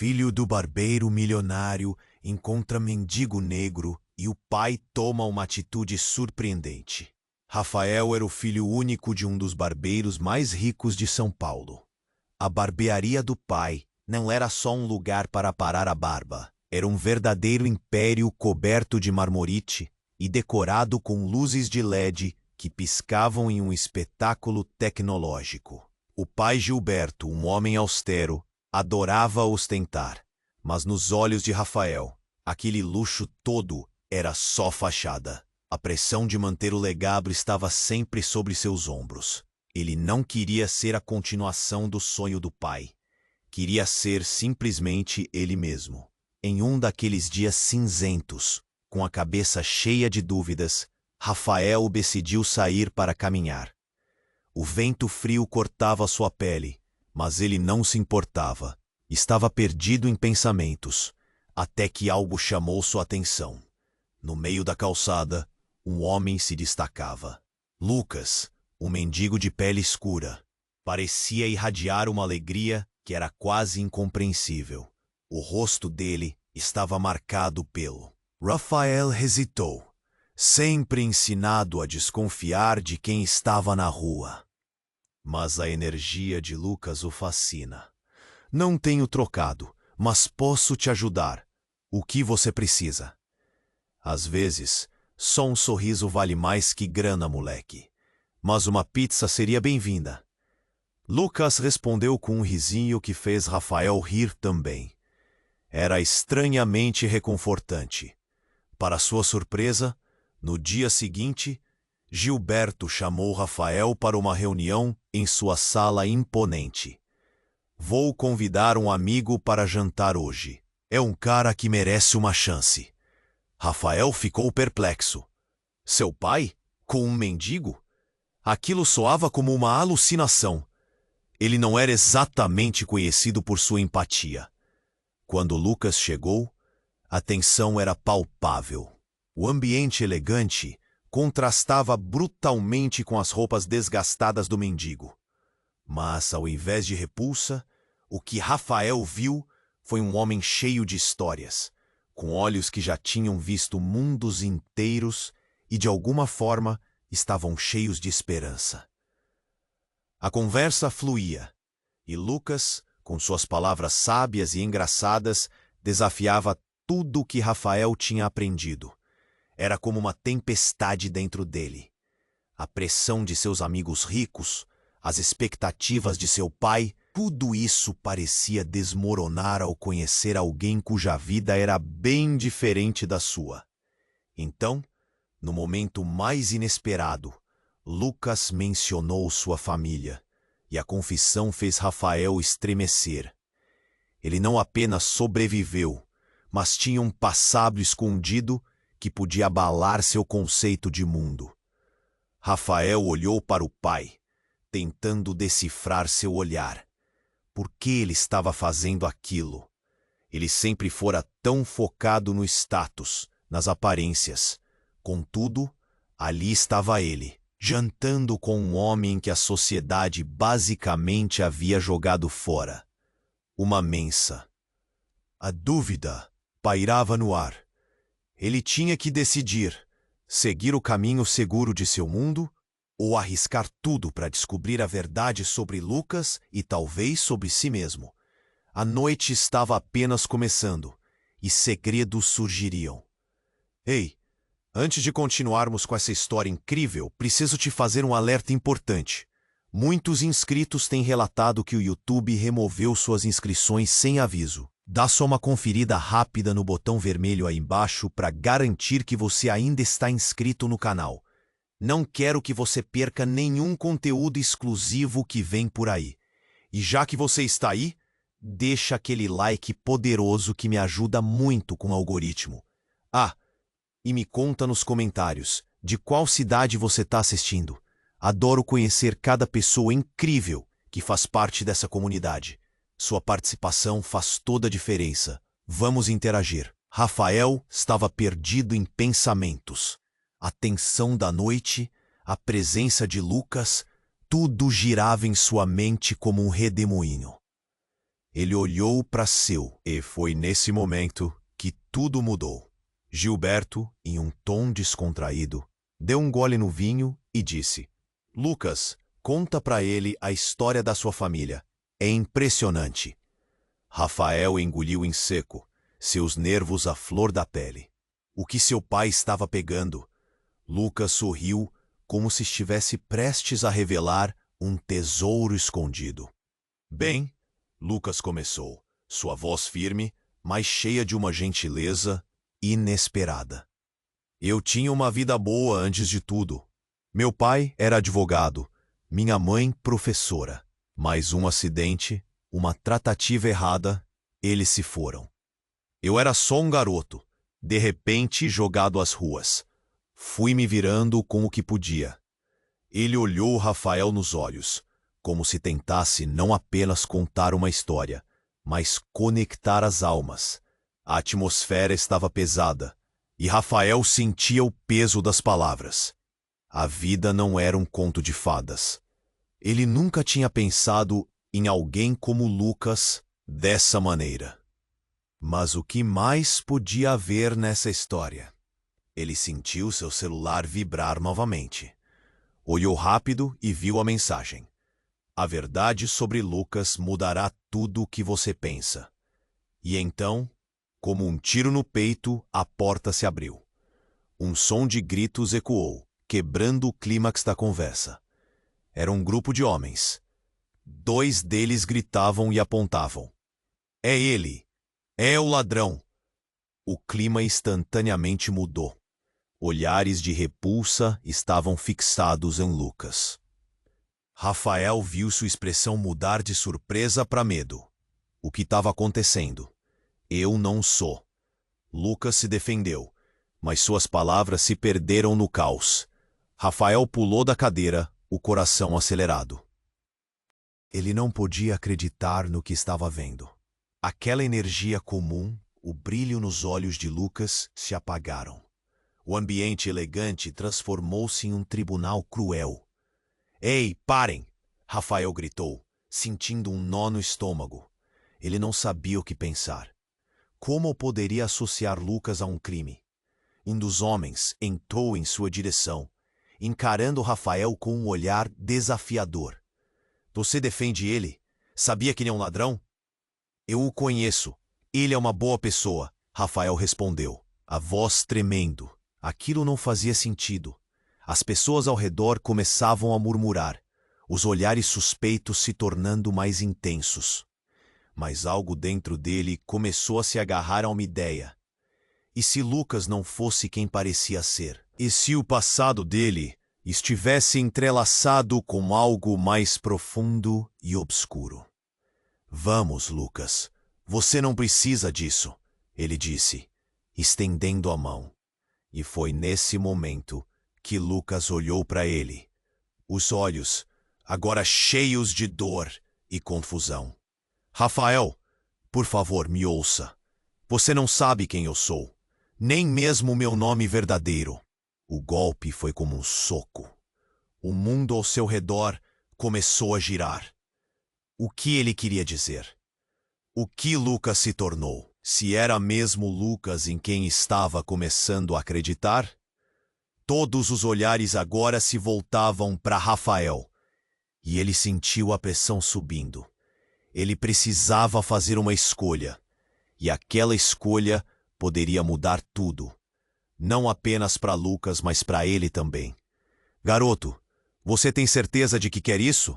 Filho do barbeiro milionário encontra mendigo negro e o pai toma uma atitude surpreendente. Rafael era o filho único de um dos barbeiros mais ricos de São Paulo. A barbearia do pai não era só um lugar para aparar a barba. Era um verdadeiro império coberto de marmorite e decorado com luzes de LED que piscavam em um espetáculo tecnológico. O pai Gilberto, um homem austero, adorava ostentar, mas nos olhos de Rafael, aquele luxo todo era só fachada. A pressão de manter o legado estava sempre sobre seus ombros. Ele não queria ser a continuação do sonho do pai. Queria ser simplesmente ele mesmo. Em um daqueles dias cinzentos, com a cabeça cheia de dúvidas, Rafael decidiu sair para caminhar. O vento frio cortava sua pele, mas ele não se importava. Estava perdido em pensamentos, até que algo chamou sua atenção. No meio da calçada, um homem se destacava. Lucas, um mendigo de pele escura, parecia irradiar uma alegria que era quase incompreensível. O rosto dele estava marcado pelo. Rafael hesitou, sempre ensinado a desconfiar de quem estava na rua. Mas a energia de Lucas o fascina. Não tenho trocado, mas posso te ajudar. O que você precisa? Às vezes, só um sorriso vale mais que grana, moleque. Mas uma pizza seria bem-vinda. Lucas respondeu com um risinho que fez Rafael rir também. Era estranhamente reconfortante. Para sua surpresa, no dia seguinte, Gilberto chamou Rafael para uma reunião em sua sala imponente. Vou convidar um amigo para jantar hoje. É um cara que merece uma chance. Rafael ficou perplexo. Seu pai? Com um mendigo? Aquilo soava como uma alucinação. Ele não era exatamente conhecido por sua empatia. Quando Lucas chegou, a tensão era palpável. O ambiente elegante contrastava brutalmente com as roupas desgastadas do mendigo. Mas, ao invés de repulsa, o que Rafael viu foi um homem cheio de histórias, com olhos que já tinham visto mundos inteiros e, de alguma forma, estavam cheios de esperança. A conversa fluía, e Lucas, com suas palavras sábias e engraçadas, desafiava tudo o que Rafael tinha aprendido. Era como uma tempestade dentro dele. A pressão de seus amigos ricos, as expectativas de seu pai, tudo isso parecia desmoronar ao conhecer alguém cuja vida era bem diferente da sua. Então, no momento mais inesperado, Lucas mencionou sua família, e a confissão fez Rafael estremecer. Ele não apenas sobreviveu, mas tinha um passado escondido que podia abalar seu conceito de mundo. Rafael olhou para o pai, tentando decifrar seu olhar. Por que ele estava fazendo aquilo? Ele sempre fora tão focado no status, nas aparências. Contudo, ali estava ele, jantando com um homem que a sociedade basicamente havia jogado fora. Uma mensa. A dúvida pairava no ar. Ele tinha que decidir: seguir o caminho seguro de seu mundo ou arriscar tudo para descobrir a verdade sobre Lucas e talvez sobre si mesmo. A noite estava apenas começando e segredos surgiriam. Ei, antes de continuarmos com essa história incrível, preciso te fazer um alerta importante. Muitos inscritos têm relatado que o YouTube removeu suas inscrições sem aviso. Dá só uma conferida rápida no botão vermelho aí embaixo para garantir que você ainda está inscrito no canal. Não quero que você perca nenhum conteúdo exclusivo que vem por aí. E já que você está aí, deixa aquele like poderoso que me ajuda muito com o algoritmo. Ah, e me conta nos comentários de qual cidade você está assistindo. Adoro conhecer cada pessoa incrível que faz parte dessa comunidade. Sua participação faz toda a diferença. Vamos interagir. Rafael estava perdido em pensamentos. A tensão da noite, a presença de Lucas, tudo girava em sua mente como um redemoinho. Ele olhou para seu, e foi nesse momento que tudo mudou. Gilberto, em um tom descontraído, deu um gole no vinho e disse: Lucas, conta para ele a história da sua família. É impressionante. Rafael engoliu em seco, seus nervos à flor da pele. O que seu pai estava pegando? Lucas sorriu como se estivesse prestes a revelar um tesouro escondido. Bem, Lucas começou, sua voz firme, mas cheia de uma gentileza inesperada. Eu tinha uma vida boa antes de tudo. Meu pai era advogado, minha mãe professora. Mas um acidente, uma tratativa errada, eles se foram. Eu era só um garoto, de repente jogado às ruas. Fui me virando com o que podia. Ele olhou Rafael nos olhos, como se tentasse não apenas contar uma história, mas conectar as almas. A atmosfera estava pesada, e Rafael sentia o peso das palavras. A vida não era um conto de fadas. Ele nunca tinha pensado em alguém como Lucas dessa maneira. Mas o que mais podia haver nessa história? Ele sentiu seu celular vibrar novamente. Olhou rápido e viu a mensagem. A verdade sobre Lucas mudará tudo o que você pensa. E então, como um tiro no peito, a porta se abriu. Um som de gritos ecoou, quebrando o clímax da conversa. Era um grupo de homens. 2 deles gritavam e apontavam. É ele! É o ladrão! O clima instantaneamente mudou. Olhares de repulsa estavam fixados em Lucas. Rafael viu sua expressão mudar de surpresa para medo. O que estava acontecendo? Eu não sou. Lucas se defendeu, mas suas palavras se perderam no caos. Rafael pulou da cadeira, o coração acelerado. Ele não podia acreditar no que estava vendo. Aquela energia comum, o brilho nos olhos de Lucas, se apagaram. O ambiente elegante transformou-se em um tribunal cruel. Ei, parem! Rafael gritou, sentindo um nó no estômago. Ele não sabia o que pensar. Como poderia associar Lucas a um crime? Um dos homens entrou em sua direção, encarando Rafael com um olhar desafiador. Você defende ele? Sabia que ele é um ladrão? Eu o conheço. Ele é uma boa pessoa, Rafael respondeu, a voz tremendo. Aquilo não fazia sentido. As pessoas ao redor começavam a murmurar, os olhares suspeitos se tornando mais intensos. Mas algo dentro dele começou a se agarrar a uma ideia. E se Lucas não fosse quem parecia ser? E se o passado dele estivesse entrelaçado com algo mais profundo e obscuro? Vamos, Lucas. Você não precisa disso, ele disse, estendendo a mão. E foi nesse momento que Lucas olhou para ele, os olhos agora cheios de dor e confusão. Rafael, por favor, me ouça. Você não sabe quem eu sou, nem mesmo meu nome verdadeiro. O golpe foi como um soco. O mundo ao seu redor começou a girar. O que ele queria dizer? O que Lucas se tornou? Se era mesmo Lucas em quem estava começando a acreditar? Todos os olhares agora se voltavam para Rafael. E ele sentiu a pressão subindo. Ele precisava fazer uma escolha. E aquela escolha poderia mudar tudo. Não apenas para Lucas, mas para ele também. Garoto, você tem certeza de que quer isso?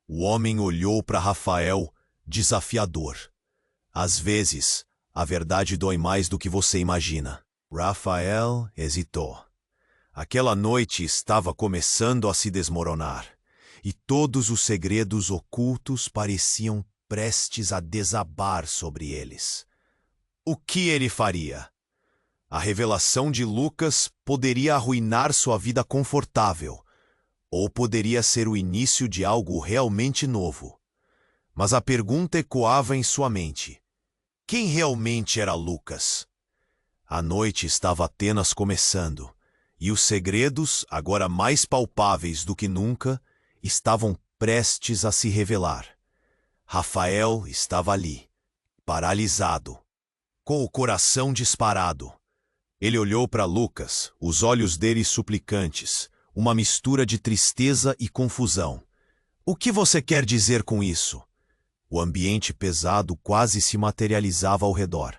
O homem olhou para Rafael, desafiador. Às vezes, a verdade dói mais do que você imagina. Rafael hesitou. Aquela noite estava começando a se desmoronar, e todos os segredos ocultos pareciam prestes a desabar sobre eles. O que ele faria? A revelação de Lucas poderia arruinar sua vida confortável, ou poderia ser o início de algo realmente novo. Mas a pergunta ecoava em sua mente. Quem realmente era Lucas? A noite estava apenas começando, e os segredos, agora mais palpáveis do que nunca, estavam prestes a se revelar. Rafael estava ali, paralisado, com o coração disparado. Ele olhou para Lucas, os olhos dele suplicantes, uma mistura de tristeza e confusão. O que você quer dizer com isso? O ambiente pesado quase se materializava ao redor.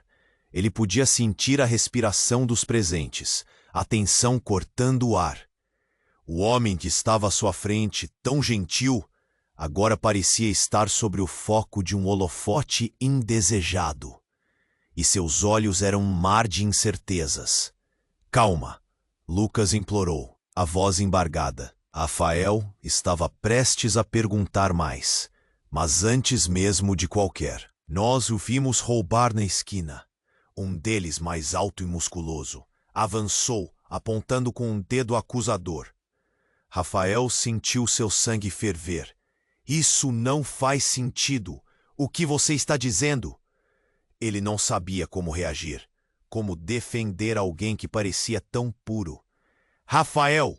Ele podia sentir a respiração dos presentes, a tensão cortando o ar. O homem que estava à sua frente, tão gentil, agora parecia estar sobre o foco de um holofote indesejado. E seus olhos eram um mar de incertezas. Calma, Lucas implorou, a voz embargada. Rafael estava prestes a perguntar mais, mas antes mesmo de qualquer. Nós o vimos roubar na esquina. Um deles, mais alto e musculoso, avançou, apontando com um dedo acusador. Rafael sentiu seu sangue ferver. Isso não faz sentido. O que você está dizendo? Ele não sabia como reagir, como defender alguém que parecia tão puro. Rafael!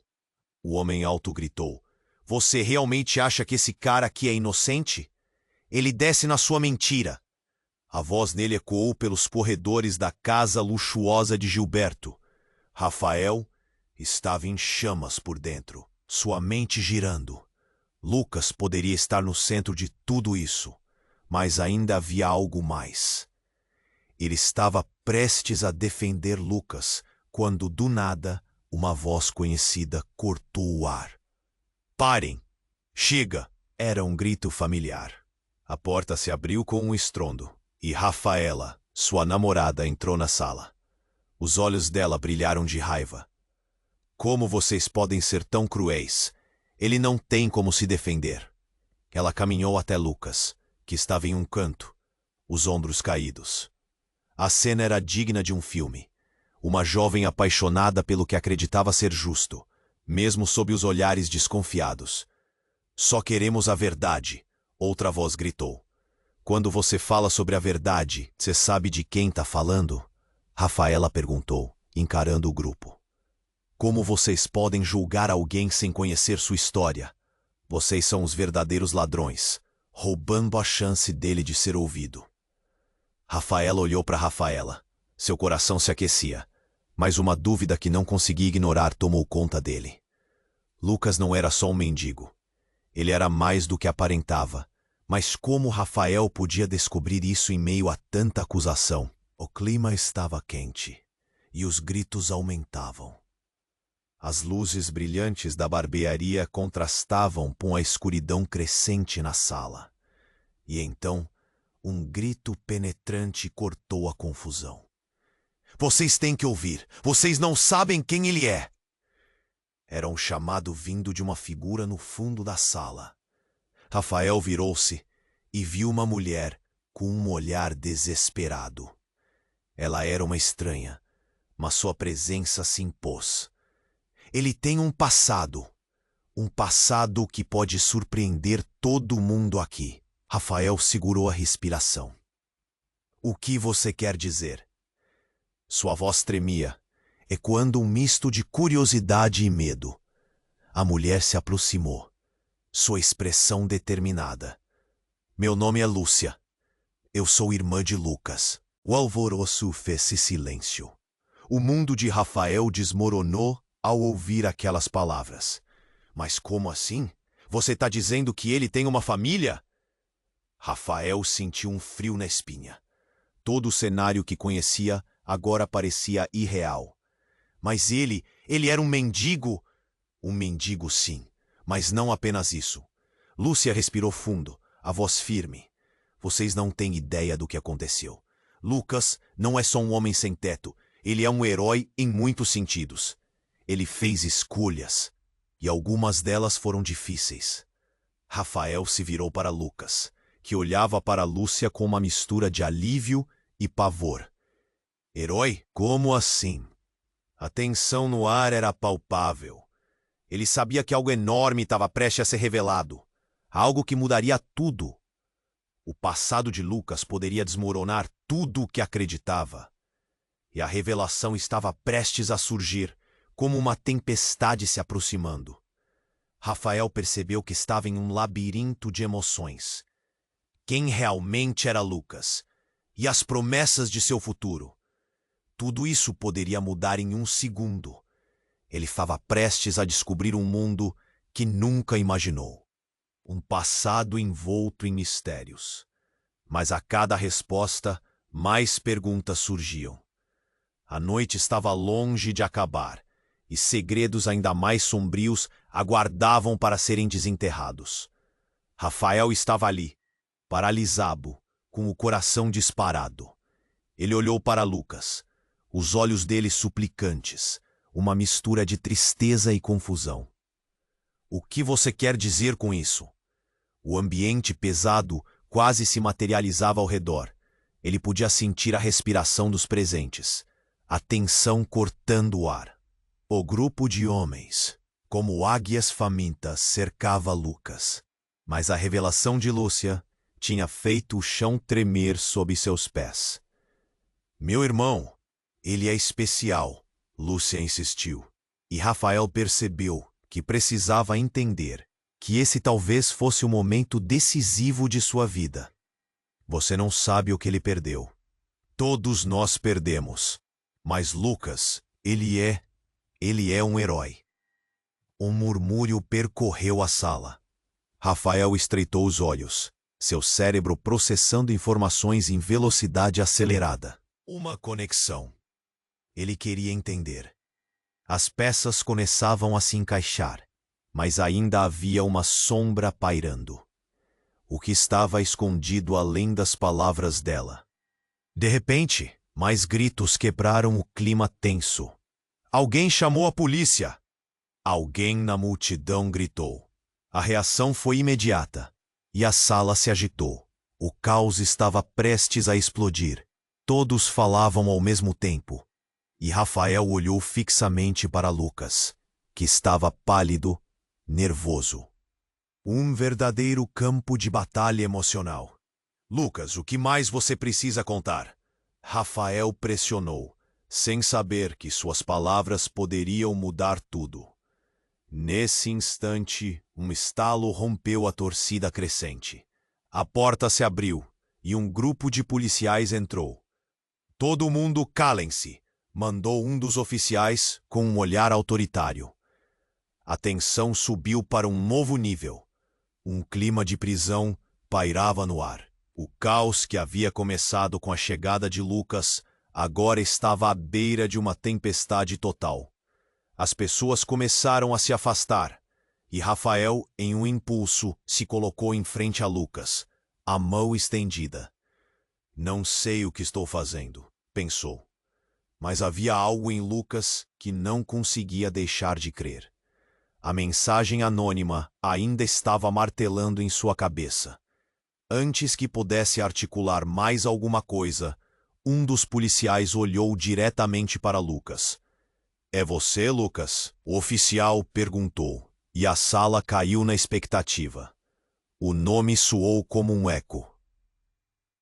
O homem alto gritou. Você realmente acha que esse cara aqui é inocente? Ele desce na sua mentira. A voz nele ecoou pelos corredores da casa luxuosa de Gilberto. Rafael estava em chamas por dentro, sua mente girando. Lucas poderia estar no centro de tudo isso, mas ainda havia algo mais. Ele estava prestes a defender Lucas, quando, do nada, uma voz conhecida cortou o ar. Parem! Chega! Era um grito familiar. A porta se abriu com um estrondo, e Rafaela, sua namorada, entrou na sala. Os olhos dela brilharam de raiva. Como vocês podem ser tão cruéis? Ele não tem como se defender. Ela caminhou até Lucas, que estava em um canto, os ombros caídos. A cena era digna de um filme. Uma jovem apaixonada pelo que acreditava ser justo, mesmo sob os olhares desconfiados. Só queremos a verdade, outra voz gritou. Quando você fala sobre a verdade, você sabe de quem está falando? Rafaela perguntou, encarando o grupo. Como vocês podem julgar alguém sem conhecer sua história? Vocês são os verdadeiros ladrões, roubando a chance dele de ser ouvido. Rafaela olhou para Rafaela. Seu coração se aquecia, mas uma dúvida que não conseguia ignorar tomou conta dele. Lucas não era só um mendigo. Ele era mais do que aparentava. Mas como Rafael podia descobrir isso em meio a tanta acusação? O clima estava quente, e os gritos aumentavam. As luzes brilhantes da barbearia contrastavam com a escuridão crescente na sala. E então, um grito penetrante cortou a confusão. Vocês têm que ouvir! Vocês não sabem quem ele é! Era um chamado vindo de uma figura no fundo da sala. Rafael virou-se e viu uma mulher com um olhar desesperado. Ela era uma estranha, mas sua presença se impôs. Ele tem um passado que pode surpreender todo mundo aqui. Rafael segurou a respiração. O que você quer dizer? Sua voz tremia, ecoando um misto de curiosidade e medo. A mulher se aproximou, sua expressão determinada. Meu nome é Lúcia. Eu sou irmã de Lucas. O alvoroço fez-se silêncio. O mundo de Rafael desmoronou ao ouvir aquelas palavras. Mas como assim? Você está dizendo que ele tem uma família? Rafael sentiu um frio na espinha. Todo o cenário que conhecia agora parecia irreal. Mas ele era um mendigo? Um mendigo, sim, mas não apenas isso. Lúcia respirou fundo, a voz firme. Vocês não têm ideia do que aconteceu. Lucas não é só um homem sem teto. Ele é um herói em muitos sentidos. Ele fez escolhas, e algumas delas foram difíceis. Rafael se virou para Lucas, que olhava para Lúcia com uma mistura de alívio e pavor. Herói? Como assim? A tensão no ar era palpável. Ele sabia que algo enorme estava prestes a ser revelado. Algo que mudaria tudo. O passado de Lucas poderia desmoronar tudo o que acreditava. E a revelação estava prestes a surgir, como uma tempestade se aproximando. Rafael percebeu que estava em um labirinto de emoções. quem realmente era Lucas e as promessas de seu futuro. Tudo isso poderia mudar em um segundo. Ele estava prestes a descobrir um mundo que nunca imaginou. Um passado envolto em mistérios. Mas a cada resposta, mais perguntas surgiam. A noite estava longe de acabar, e segredos ainda mais sombrios aguardavam para serem desenterrados. Rafael estava ali, paralisado, com o coração disparado. Ele olhou para Lucas, os olhos dele suplicantes, uma mistura de tristeza e confusão. O que você quer dizer com isso? O ambiente pesado quase se materializava ao redor. Ele podia sentir a respiração dos presentes, a tensão cortando o ar. O grupo de homens, como águias famintas, cercava Lucas. Mas a revelação de Lúcia tinha feito o chão tremer sob seus pés. Meu irmão, ele é especial, Lúcia insistiu. E Rafael percebeu que precisava entender que esse talvez fosse o momento decisivo de sua vida. Você não sabe o que ele perdeu. Todos nós perdemos. Mas Lucas, ele é um herói. Um murmúrio percorreu a sala. Rafael estreitou os olhos, seu cérebro processando informações em velocidade acelerada. Uma conexão. Ele queria entender. As peças começavam a se encaixar, mas ainda havia uma sombra pairando. O que estava escondido além das palavras dela. De repente, mais gritos quebraram o clima tenso. Alguém chamou a polícia! Alguém na multidão gritou. A reação foi imediata, e a sala se agitou. O caos estava prestes a explodir. Todos falavam ao mesmo tempo. E Rafael olhou fixamente para Lucas, que estava pálido, nervoso. Um verdadeiro campo de batalha emocional. Lucas, o que mais você precisa contar? Rafael pressionou, sem saber que suas palavras poderiam mudar tudo. Nesse instante, um estalo rompeu a torcida crescente. A porta se abriu e um grupo de policiais entrou. Todo mundo calem-se! Mandou um dos oficiais com um olhar autoritário. A tensão subiu para um novo nível. Um clima de prisão pairava no ar. O caos que havia começado com a chegada de Lucas agora estava à beira de uma tempestade total. As pessoas começaram a se afastar, e Rafael, em um impulso, se colocou em frente a Lucas, a mão estendida. Não sei o que estou fazendo, pensou. Mas havia algo em Lucas que não conseguia deixar de crer. A mensagem anônima ainda estava martelando em sua cabeça. Antes que pudesse articular mais alguma coisa, um dos policiais olhou diretamente para Lucas. É você, Lucas? O oficial perguntou, e a sala caiu na expectativa. O nome soou como um eco.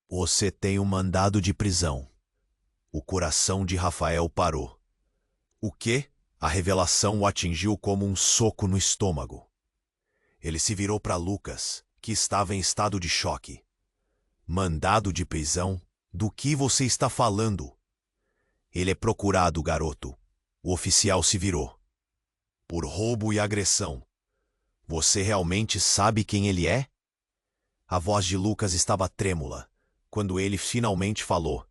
Você tem um mandado de prisão. O coração de Rafael parou. O quê? A revelação o atingiu como um soco no estômago. Ele se virou para Lucas, que estava em estado de choque. Mandado de prisão? Do que você está falando? Ele é procurado, garoto. O oficial se virou. Por roubo e agressão. Você realmente sabe quem ele é? A voz de Lucas estava trêmula, quando ele finalmente falou.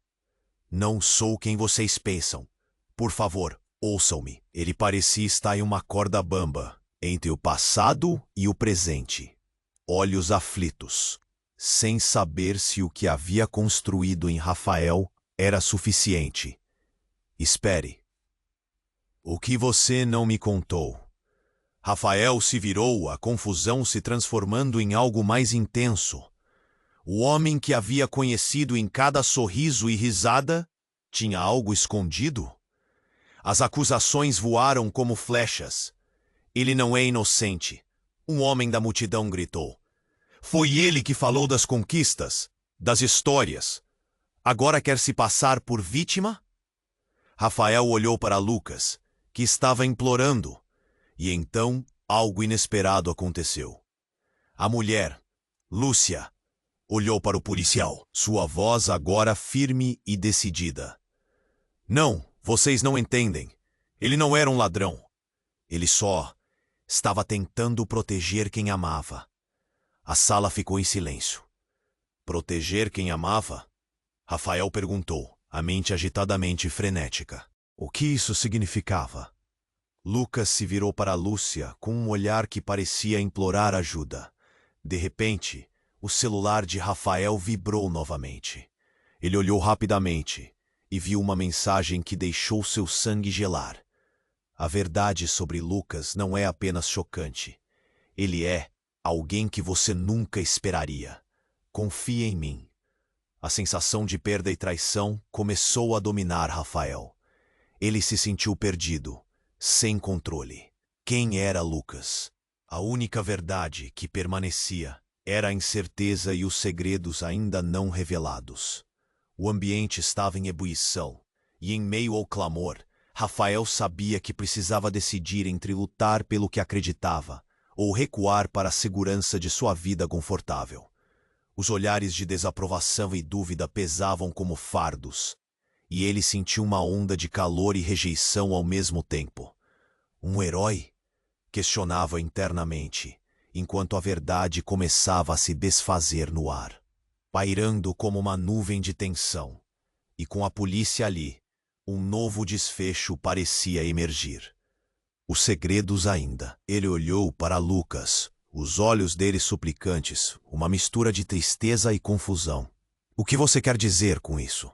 Não sou quem vocês pensam. Por favor, ouçam-me. Ele parecia estar em uma corda bamba, entre o passado e o presente. Olhos aflitos, sem saber se o que havia construído em Rafael era suficiente. Espere. O que você não me contou? Rafael se virou, a confusão se transformando em algo mais intenso. O homem que havia conhecido em cada sorriso e risada tinha algo escondido? As acusações voaram como flechas. Ele não é inocente. Um homem da multidão gritou. Foi ele que falou das conquistas, das histórias. Agora quer se passar por vítima? Rafael olhou para Lucas, que estava implorando, e então algo inesperado aconteceu. A mulher, Lúcia, Olhou para o policial, sua voz agora firme e decidida. Não, vocês não entendem. Ele não era um ladrão. Ele só estava tentando proteger quem amava. A sala ficou em silêncio. Proteger quem amava? Rafael perguntou, a mente agitadamente frenética. O que isso significava? Lucas se virou para Lúcia com um olhar que parecia implorar ajuda. De repente, o celular de Rafael vibrou novamente. Ele olhou rapidamente e viu uma mensagem que deixou seu sangue gelar. A verdade sobre Lucas não é apenas chocante. Ele é alguém que você nunca esperaria. Confie em mim. A sensação de perda e traição começou a dominar Rafael. Ele se sentiu perdido, sem controle. Quem era Lucas? A única verdade que permanecia era a incerteza e os segredos ainda não revelados. O ambiente estava em ebulição, e em meio ao clamor, Rafael sabia que precisava decidir entre lutar pelo que acreditava ou recuar para a segurança de sua vida confortável. Os olhares de desaprovação e dúvida pesavam como fardos, e ele sentiu uma onda de calor e rejeição ao mesmo tempo. Um herói? Questionava internamente, enquanto a verdade começava a se desfazer no ar, pairando como uma nuvem de tensão. E com a polícia ali, um novo desfecho parecia emergir. Os segredos ainda. Ele olhou para Lucas, os olhos dele suplicantes, uma mistura de tristeza e confusão. O que você quer dizer com isso?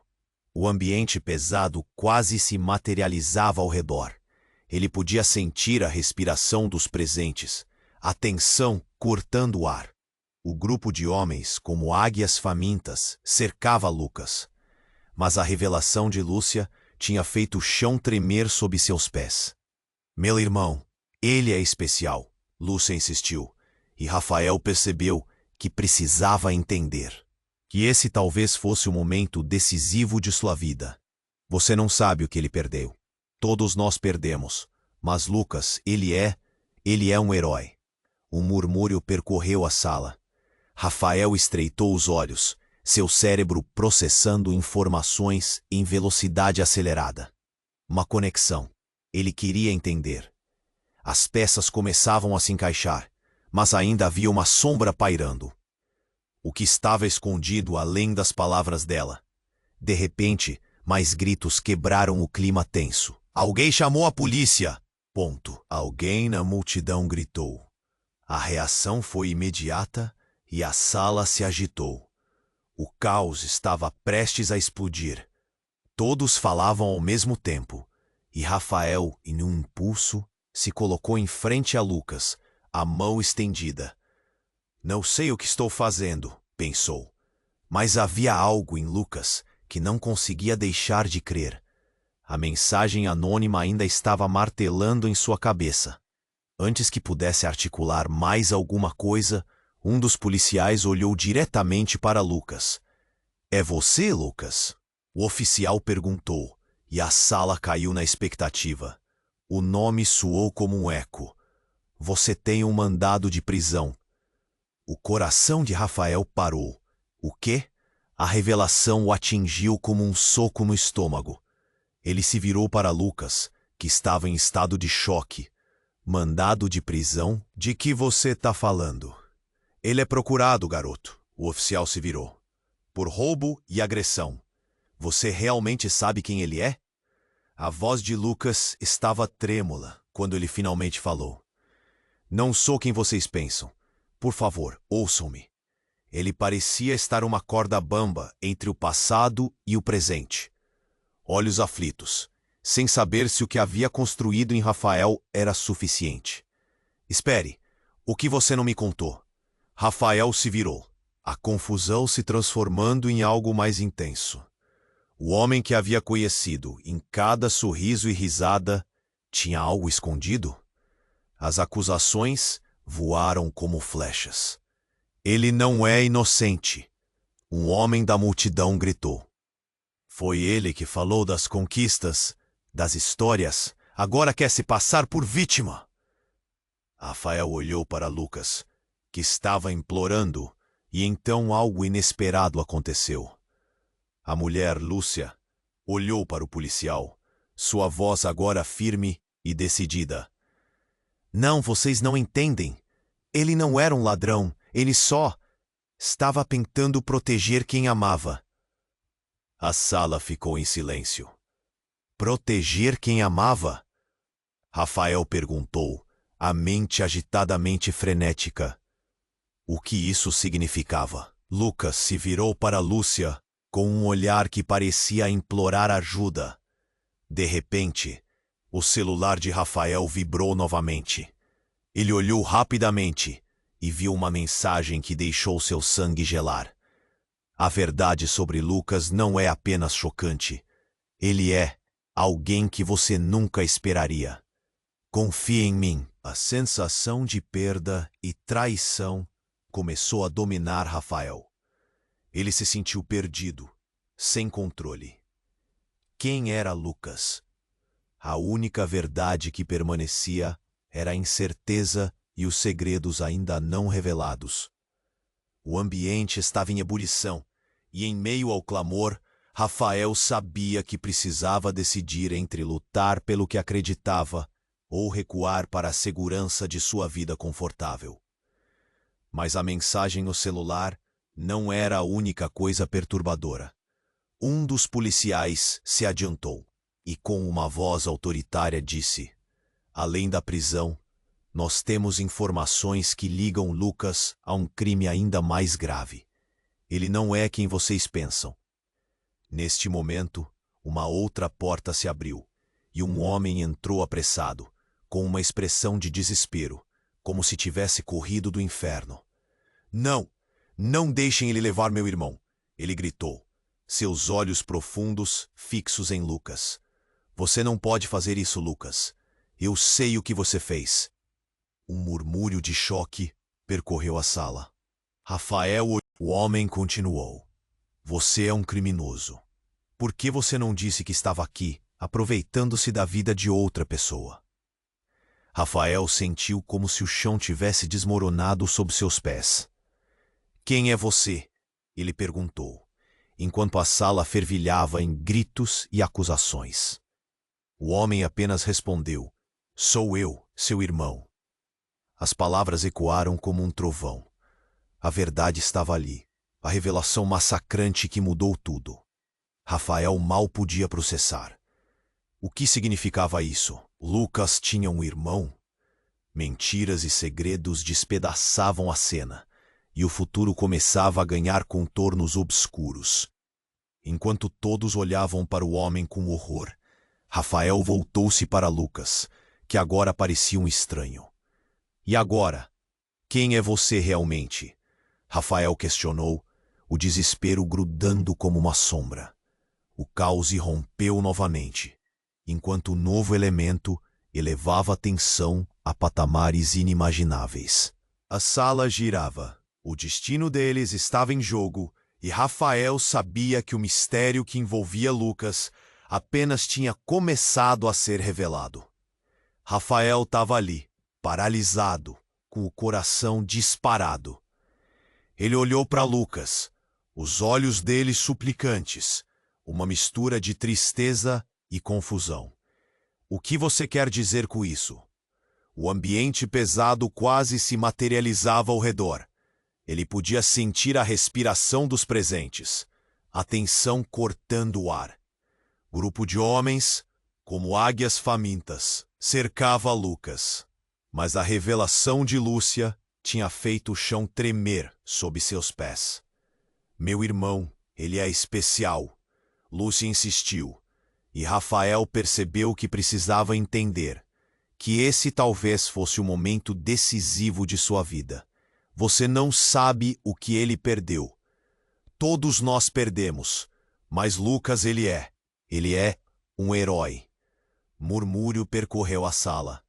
O ambiente pesado quase se materializava ao redor. Ele podia sentir a respiração dos presentes, a tensão cortando o ar. O grupo de homens, como águias famintas, cercava Lucas. Mas a revelação de Lúcia tinha feito o chão tremer sob seus pés. Meu irmão, ele é especial, Lúcia insistiu, e Rafael percebeu que precisava entender. Que esse talvez fosse o momento decisivo de sua vida. Você não sabe o que ele perdeu. Todos nós perdemos, mas Lucas, ele é um herói. Um murmúrio percorreu a sala. Rafael estreitou os olhos, seu cérebro processando informações em velocidade acelerada. Uma conexão. Ele queria entender. As peças começavam a se encaixar, mas ainda havia uma sombra pairando. O que estava escondido além das palavras dela? De repente, mais gritos quebraram o clima tenso. Alguém chamou a polícia! Ponto. Alguém na multidão gritou. A reação foi imediata e a sala se agitou. O caos estava prestes a explodir. Todos falavam ao mesmo tempo, e Rafael, em um impulso, se colocou em frente a Lucas, a mão estendida. Não sei o que estou fazendo, pensou, mas havia algo em Lucas que não conseguia deixar de crer. A mensagem anônima ainda estava martelando em sua cabeça. Antes que pudesse articular mais alguma coisa, um dos policiais olhou diretamente para Lucas. É você, Lucas? O oficial perguntou, e a sala caiu na expectativa. O nome soou como um eco. Você tem um mandado de prisão. O coração de Rafael parou. O quê? A revelação o atingiu como um soco no estômago. Ele se virou para Lucas, que estava em estado de choque. Mandado de prisão? De que você está falando? Ele é procurado, garoto. O oficial se virou. Por roubo e agressão. Você realmente sabe quem ele é? A voz de Lucas estava trêmula quando ele finalmente falou. Não sou quem vocês pensam. Por favor, ouçam-me. Ele parecia estar uma corda bamba entre o passado e o presente. Olhos aflitos, sem saber se o que havia construído em Rafael era suficiente. Espere, o que você não me contou? Rafael se virou, a confusão se transformando em algo mais intenso. O homem que havia conhecido em cada sorriso e risada tinha algo escondido? As acusações voaram como flechas. Ele não é inocente. Um homem da multidão gritou. Foi ele que falou das conquistas, das histórias. Agora quer se passar por vítima. Rafael olhou para Lucas, que estava implorando, E então algo inesperado aconteceu. A mulher, Lúcia, olhou para o policial, sua voz agora firme e decidida. Não, vocês não entendem. Ele não era um ladrão, ele só estava tentando proteger quem amava. A sala ficou em silêncio. Proteger quem amava? Rafael perguntou, a mente agitadamente frenética. O que isso significava? Lucas se virou para Lúcia com um olhar que parecia implorar ajuda. De repente, o celular de Rafael vibrou novamente. Ele olhou rapidamente e viu uma mensagem que deixou seu sangue gelar. A verdade sobre Lucas não é apenas chocante. Ele é alguém que você nunca esperaria. Confie em mim. A sensação de perda e traição começou a dominar Rafael. Ele se sentiu perdido, sem controle. Quem era Lucas? A única verdade que permanecia era a incerteza e os segredos ainda não revelados. O ambiente estava em ebulição, e em meio ao clamor, Rafael sabia que precisava decidir entre lutar pelo que acreditava ou recuar para a segurança de sua vida confortável. Mas a mensagem no celular não era a única coisa perturbadora. Um dos policiais se adiantou e, com uma voz autoritária, disse: além da prisão, nós temos informações que ligam Lucas a um crime ainda mais grave. Ele não é quem vocês pensam. Neste momento, uma outra porta se abriu e um homem entrou apressado, com uma expressão de desespero, como se tivesse corrido do inferno. Não! Não deixem ele levar meu irmão! Ele gritou, seus olhos profundos fixos em Lucas. Você não pode fazer isso, Lucas. Eu sei o que você fez. Um murmúrio de choque percorreu a sala. Rafael, o homem continuou. Você é um criminoso. Por que você não disse que estava aqui, aproveitando-se da vida de outra pessoa? Rafael sentiu como se o chão tivesse desmoronado sob seus pés. Quem é você? Ele perguntou, enquanto a sala fervilhava em gritos e acusações. O homem apenas respondeu, sou eu, seu irmão. As palavras ecoaram como um trovão. A verdade estava ali, a revelação massacrante que mudou tudo. Rafael mal podia processar. O que significava isso? Lucas tinha um irmão? Mentiras e segredos despedaçavam a cena, e o futuro começava a ganhar contornos obscuros. Enquanto todos olhavam para o homem com horror, Rafael voltou-se para Lucas, que agora parecia um estranho. E agora? Quem é você realmente? Rafael questionou, o desespero grudando como uma sombra. O caos irrompeu novamente, enquanto o novo elemento elevava a tensão a patamares inimagináveis. A sala girava. O destino deles estava em jogo, e Rafael sabia que o mistério que envolvia Lucas apenas tinha começado a ser revelado. Rafael estava ali, paralisado, com o coração disparado. Ele olhou para Lucas, os olhos dele suplicantes, uma mistura de tristeza e confusão. O que você quer dizer com isso? O ambiente pesado quase se materializava ao redor. Ele podia sentir a respiração dos presentes, a tensão cortando o ar. Grupo de homens, como águias famintas, cercava Lucas. Mas a revelação de Lúcia tinha feito o chão tremer sob seus pés. Meu irmão, ele é especial. Lúcia insistiu, e Rafael percebeu que precisava entender que esse talvez fosse o momento decisivo de sua vida. Você não sabe o que ele perdeu. Todos nós perdemos, mas Lucas ele é um herói. Murmúrio percorreu a sala.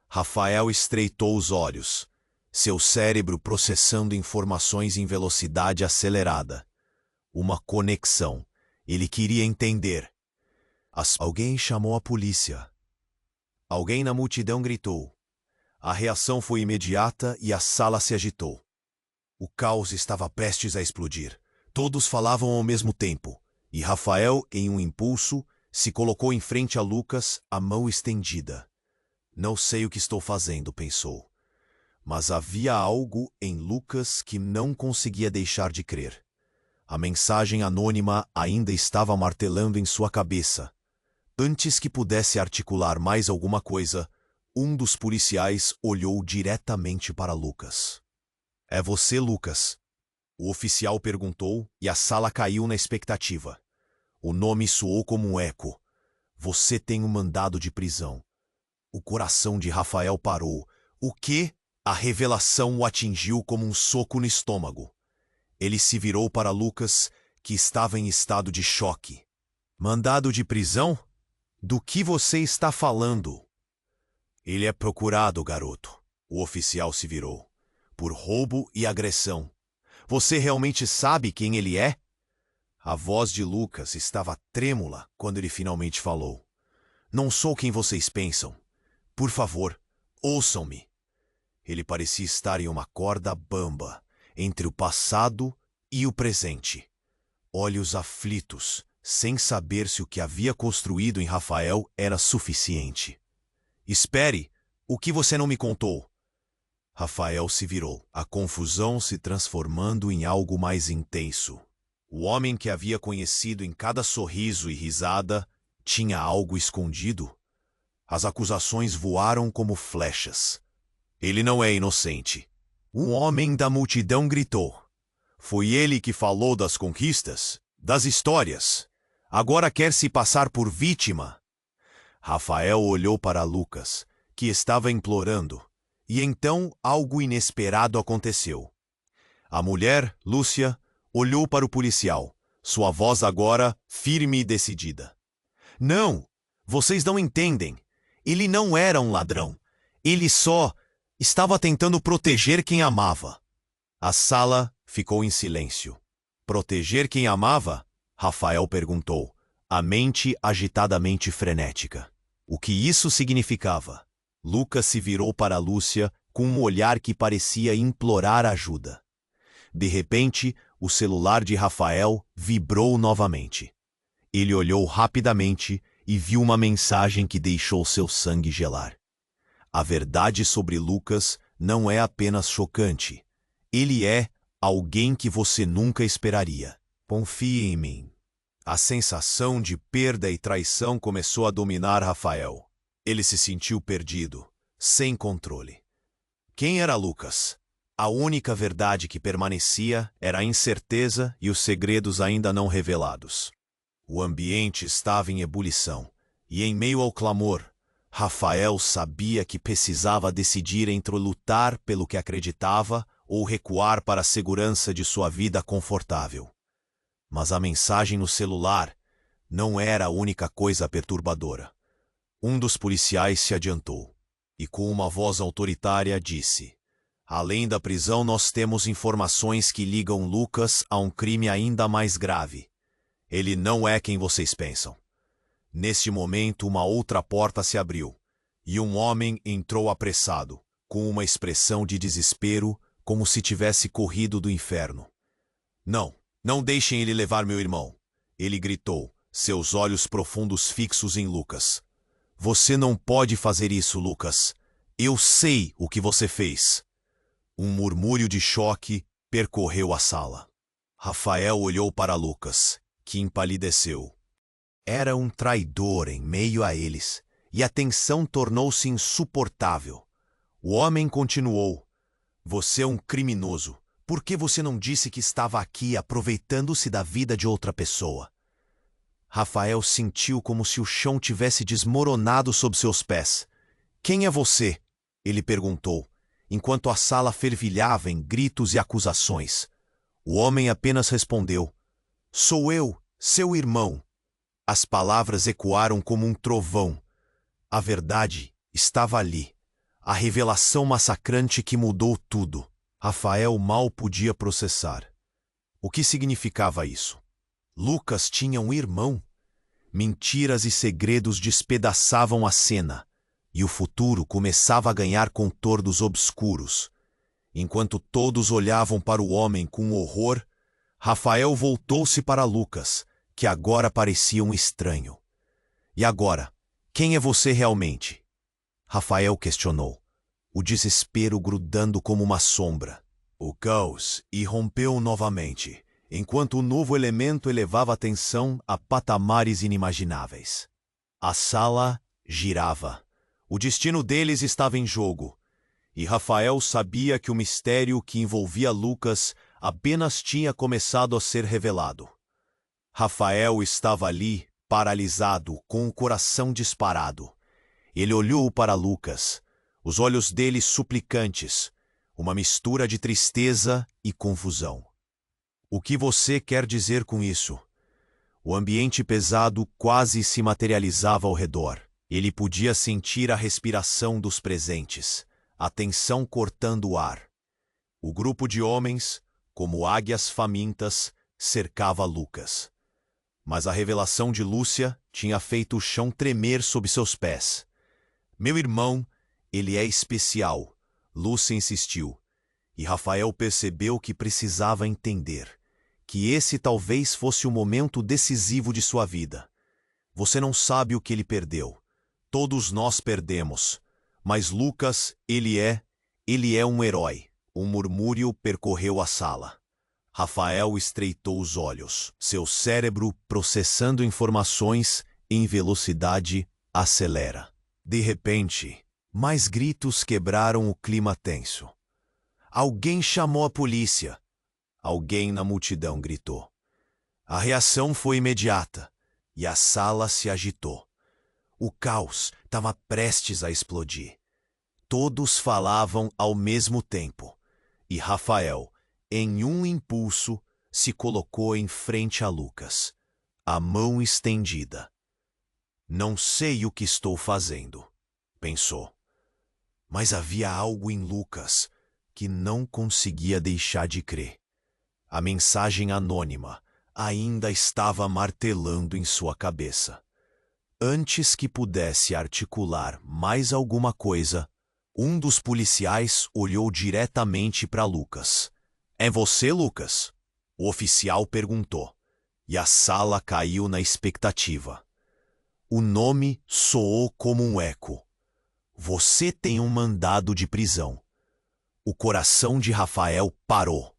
Rafael estreitou os olhos, seu cérebro processando informações em velocidade acelerada. Uma conexão. Ele queria entender. Alguém chamou a polícia. Alguém na multidão gritou. A reação foi imediata e a sala se agitou. O caos estava prestes a explodir. Todos falavam ao mesmo tempo, e Rafael, em um impulso, se colocou em frente a Lucas, a mão estendida. Não sei o que estou fazendo, pensou. Mas havia algo em Lucas que não conseguia deixar de crer. A mensagem anônima ainda estava martelando em sua cabeça. Antes que pudesse articular mais alguma coisa, um dos policiais olhou diretamente para Lucas. É você, Lucas? O oficial perguntou e a sala caiu na expectativa. O nome soou como um eco. Você tem um mandado de prisão. O coração de Rafael parou. O quê? A revelação o atingiu como um soco no estômago. Ele se virou para Lucas, que estava em estado de choque. Mandado de prisão? Do que você está falando? Ele é procurado, garoto. O oficial se virou. Por roubo e agressão. Você realmente sabe quem ele é? A voz de Lucas estava trêmula quando ele finalmente falou. Não sou quem vocês pensam. Por favor, ouçam-me. Ele parecia estar em uma corda bamba, entre o passado e o presente. Olhos aflitos, sem saber se o que havia construído em Rafael era suficiente. Espere, o que você não me contou? Rafael se virou, a confusão se transformando em algo mais intenso. O homem que havia conhecido em cada sorriso e risada tinha algo escondido. As acusações voaram como flechas. Ele não é inocente. Um homem da multidão gritou. Foi ele que falou das conquistas, das histórias. Agora quer se passar por vítima. Rafael olhou para Lucas, que estava implorando, e então algo inesperado aconteceu. A mulher, Lúcia, olhou para o policial, sua voz agora firme e decidida. Não, vocês não entendem. Ele não era um ladrão. Ele só estava tentando proteger quem amava. A sala ficou em silêncio. Proteger quem amava? Rafael perguntou, a mente agitadamente frenética. O que isso significava? Lucas se virou para Lúcia com um olhar que parecia implorar ajuda. De repente, o celular de Rafael vibrou novamente. Ele olhou rapidamente e viu uma mensagem que deixou seu sangue gelar. A verdade sobre Lucas não é apenas chocante. Ele é alguém que você nunca esperaria. Confie em mim. A sensação de perda e traição começou a dominar Rafael. Ele se sentiu perdido, sem controle. Quem era Lucas? A única verdade que permanecia era a incerteza e os segredos ainda não revelados. O ambiente estava em ebulição, e em meio ao clamor, Rafael sabia que precisava decidir entre lutar pelo que acreditava ou recuar para a segurança de sua vida confortável. Mas a mensagem no celular não era a única coisa perturbadora. Um dos policiais se adiantou e, com uma voz autoritária, disse: além da prisão, nós temos informações que ligam Lucas a um crime ainda mais grave. Ele não é quem vocês pensam. Neste momento, uma outra porta se abriu, e um homem entrou apressado, com uma expressão de desespero, como se tivesse corrido do inferno. Não deixem ele levar meu irmão, ele gritou, seus olhos profundos fixos em Lucas. Você não pode fazer isso, Lucas. Eu sei o que você fez. Um murmúrio de choque percorreu a sala. Rafael olhou para Lucas, que empalideceu. Era um traidor em meio a eles, e a tensão tornou-se insuportável. O homem continuou. Você é um criminoso. Por que você não disse que estava aqui aproveitando-se da vida de outra pessoa? Rafael sentiu como se o chão tivesse desmoronado sob seus pés. Quem é você? Ele perguntou, enquanto a sala fervilhava em gritos e acusações. O homem apenas respondeu: sou eu, seu irmão. As palavras ecoaram como um trovão. A verdade estava ali. A revelação massacrante que mudou tudo. Rafael mal podia processar. O que significava isso? Lucas tinha um irmão. Mentiras e segredos despedaçavam a cena, e o futuro começava a ganhar contornos obscuros. Enquanto todos olhavam para o homem com horror, Rafael voltou-se para Lucas, que agora parecia um estranho. E agora, quem é você realmente? Rafael questionou, o desespero grudando como uma sombra. O caos irrompeu novamente, enquanto o novo elemento elevava a tensão a patamares inimagináveis. A sala girava. O destino deles estava em jogo, e Rafael sabia que o mistério que envolvia Lucas apenas tinha começado a ser revelado. Rafael estava ali, paralisado, com o coração disparado. Ele olhou para Lucas, os olhos dele suplicantes, uma mistura de tristeza e confusão. O que você quer dizer com isso? O ambiente pesado quase se materializava ao redor. Ele podia sentir a respiração dos presentes, a tensão cortando o ar. O grupo de homens, como águias famintas, cercava Lucas. Mas a revelação de Lúcia tinha feito o chão tremer sob seus pés. Meu irmão, ele é especial, Lúcia insistiu, e Rafael percebeu que precisava entender, que esse talvez fosse o momento decisivo de sua vida. Você não sabe o que ele perdeu. Todos nós perdemos. Mas Lucas, ele é um herói. Um murmúrio percorreu a sala. Rafael estreitou os olhos. Seu cérebro, processando informações em velocidade, acelera. De repente, mais gritos quebraram o clima tenso. Alguém chamou a polícia. Alguém na multidão gritou. A reação foi imediata, e a sala se agitou. O caos estava prestes a explodir. Todos falavam ao mesmo tempo, e Rafael, em um impulso, se colocou em frente a Lucas, a mão estendida. Não sei o que estou fazendo, pensou. Mas havia algo em Lucas que não conseguia deixar de crer. A mensagem anônima ainda estava martelando em sua cabeça. Antes que pudesse articular mais alguma coisa, um dos policiais olhou diretamente para Lucas. É você, Lucas? O oficial perguntou, e a sala caiu na expectativa. O nome soou como um eco. Você tem um mandado de prisão. O coração de Rafael parou.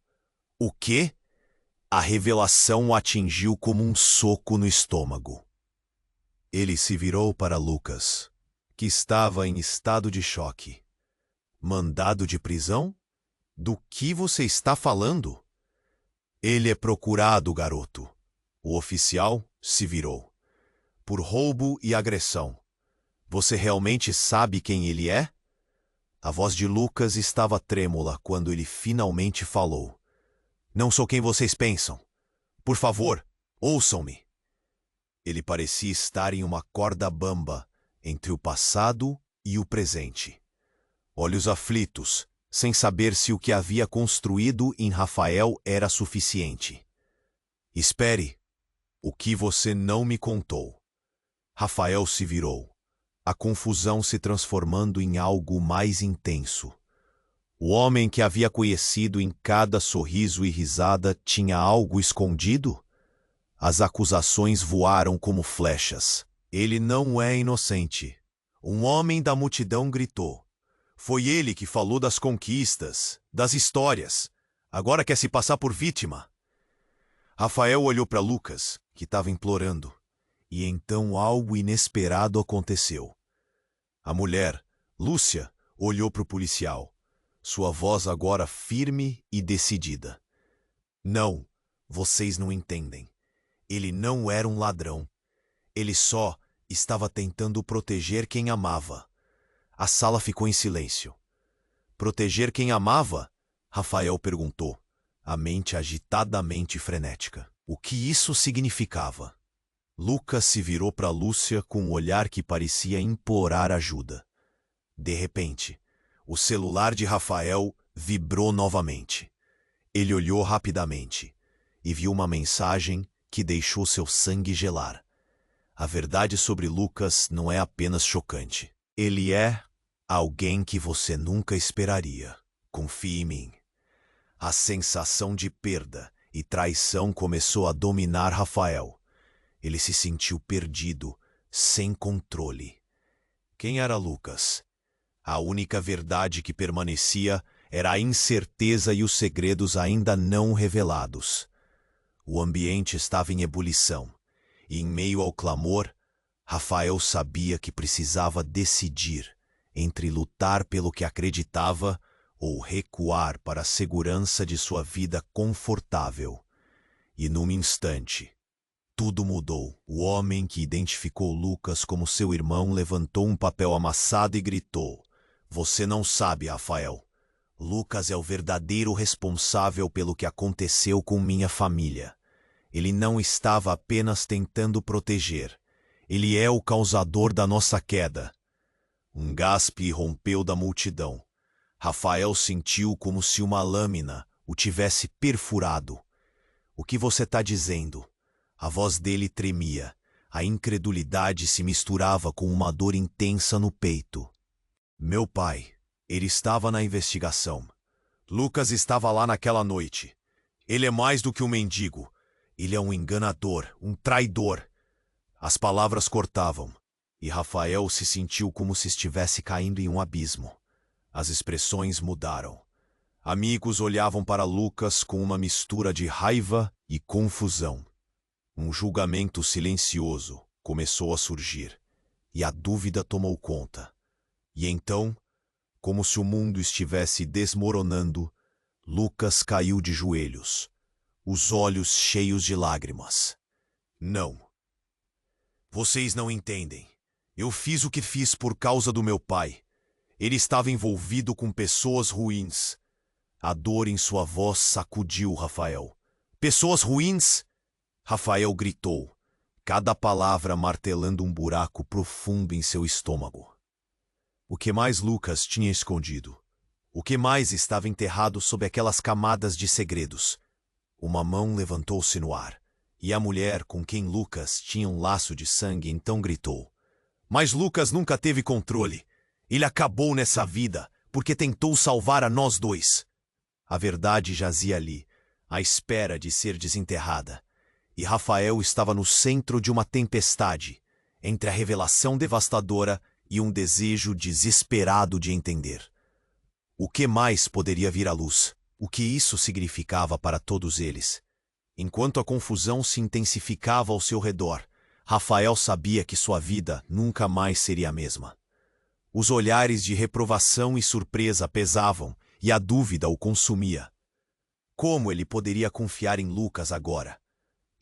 O quê? A revelação o atingiu como um soco no estômago. Ele se virou para Lucas, que estava em estado de choque. Mandado de prisão? Do que você está falando? Ele é procurado, garoto. O oficial se virou. Por roubo e agressão. Você realmente sabe quem ele é? A voz de Lucas estava trêmula quando ele finalmente falou. Não sou quem vocês pensam. Por favor, ouçam-me. Ele parecia estar em uma corda bamba entre o passado e o presente. Olhos aflitos, sem saber se o que havia construído em Rafael era suficiente. Espere, o que você não me contou. Rafael se virou, a confusão se transformando em algo mais intenso. O homem que havia conhecido em cada sorriso e risada tinha algo escondido? As acusações voaram como flechas. Ele não é inocente. Um homem da multidão gritou. Foi ele que falou das conquistas, das histórias. Agora quer se passar por vítima. Rafael olhou para Lucas, que estava implorando. E então algo inesperado aconteceu. A mulher, Lúcia, olhou para o policial. Sua voz agora firme e decidida. Não, vocês não entendem. Ele não era um ladrão. Ele só estava tentando proteger quem amava. A sala ficou em silêncio. Proteger quem amava? Rafael perguntou, a mente agitadamente frenética. O que isso significava? Lucas se virou para Lúcia com um olhar que parecia implorar ajuda. De repente, o celular de Rafael vibrou novamente. Ele olhou rapidamente e viu uma mensagem que deixou seu sangue gelar. A verdade sobre Lucas não é apenas chocante. Ele é alguém que você nunca esperaria. confie em mim. A sensação de perda e traição começou a dominar Rafael. Ele se sentiu perdido, sem controle. Quem era Lucas? A única verdade que permanecia era a incerteza e os segredos ainda não revelados. O ambiente estava em ebulição, e em meio ao clamor, Rafael sabia que precisava decidir entre lutar pelo que acreditava ou recuar para a segurança de sua vida confortável. E num instante, tudo mudou. O homem que identificou Lucas como seu irmão levantou um papel amassado e gritou: "Você não sabe, Rafael. Lucas é o verdadeiro responsável pelo que aconteceu com minha família. Ele não estava apenas tentando proteger. Ele é o causador da nossa queda." Um gaspe rompeu da multidão. Rafael sentiu como se uma lâmina o tivesse perfurado. "O que você está dizendo?" A voz dele tremia. A incredulidade se misturava com uma dor intensa no peito. "Meu pai, ele estava na investigação. Lucas estava lá naquela noite. Ele é mais do que um mendigo. Ele é um enganador, um traidor." As palavras cortavam, e Rafael se sentiu como se estivesse caindo em um abismo. As expressões mudaram. Amigos olhavam para Lucas com uma mistura de raiva e confusão. Um julgamento silencioso começou a surgir, e a dúvida tomou conta. E então, como se o mundo estivesse desmoronando, Lucas caiu de joelhos, os olhos cheios de lágrimas. "Não. Vocês não entendem. Eu fiz o que fiz por causa do meu pai. Ele estava envolvido com pessoas ruins." A dor em sua voz sacudiu Rafael. "Pessoas ruins?" Rafael gritou, cada palavra martelando um buraco profundo em seu estômago. O que mais Lucas tinha escondido? O que mais estava enterrado sob aquelas camadas de segredos? Uma mão levantou-se no ar, e a mulher com quem Lucas tinha um laço de sangue então gritou: "Mas Lucas nunca teve controle. Ele acabou nessa vida porque tentou salvar a nós dois." A verdade jazia ali, à espera de ser desenterrada. E Rafael estava no centro de uma tempestade, entre a revelação devastadora e um desejo desesperado de entender. O que mais poderia vir à luz? O que isso significava para todos eles? Enquanto a confusão se intensificava ao seu redor, Rafael sabia que sua vida nunca mais seria a mesma. Os olhares de reprovação e surpresa pesavam, e a dúvida o consumia. Como ele poderia confiar em Lucas agora?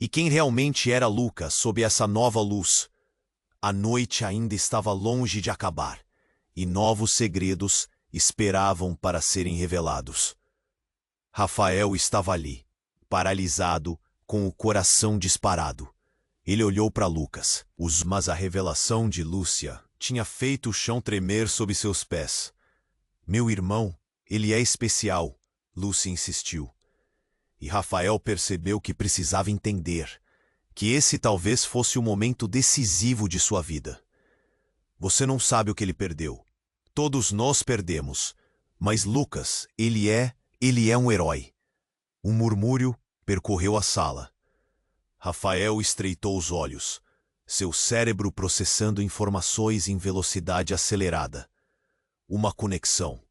E quem realmente era Lucas sob essa nova luz? A noite ainda estava longe de acabar, e novos segredos esperavam para serem revelados. Rafael estava ali, paralisado, com o coração disparado. Ele olhou para Lucas, mas a revelação de Lúcia tinha feito o chão tremer sob seus pés. "Meu irmão, ele é especial", Lúcia insistiu. E Rafael percebeu que precisava entender, que esse talvez fosse o momento decisivo de sua vida. "Você não sabe o que ele perdeu. Todos nós perdemos. Mas Lucas, ele é um herói." Um murmúrio percorreu a sala. Rafael estreitou os olhos, seu cérebro processando informações em velocidade acelerada. Uma conexão.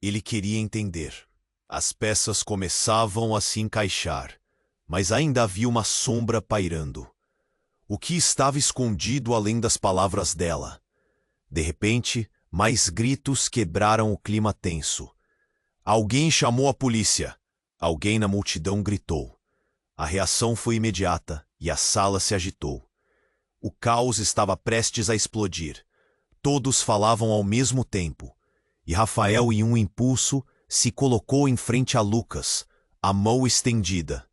Ele queria entender. As peças começavam a se encaixar, mas ainda havia uma sombra pairando. O que estava escondido além das palavras dela? De repente, mais gritos quebraram o clima tenso. Alguém chamou a polícia. Alguém na multidão gritou. A reação foi imediata e a sala se agitou. O caos estava prestes a explodir. Todos falavam ao mesmo tempo, e Rafael, em um impulso, se colocou em frente a Lucas, a mão estendida.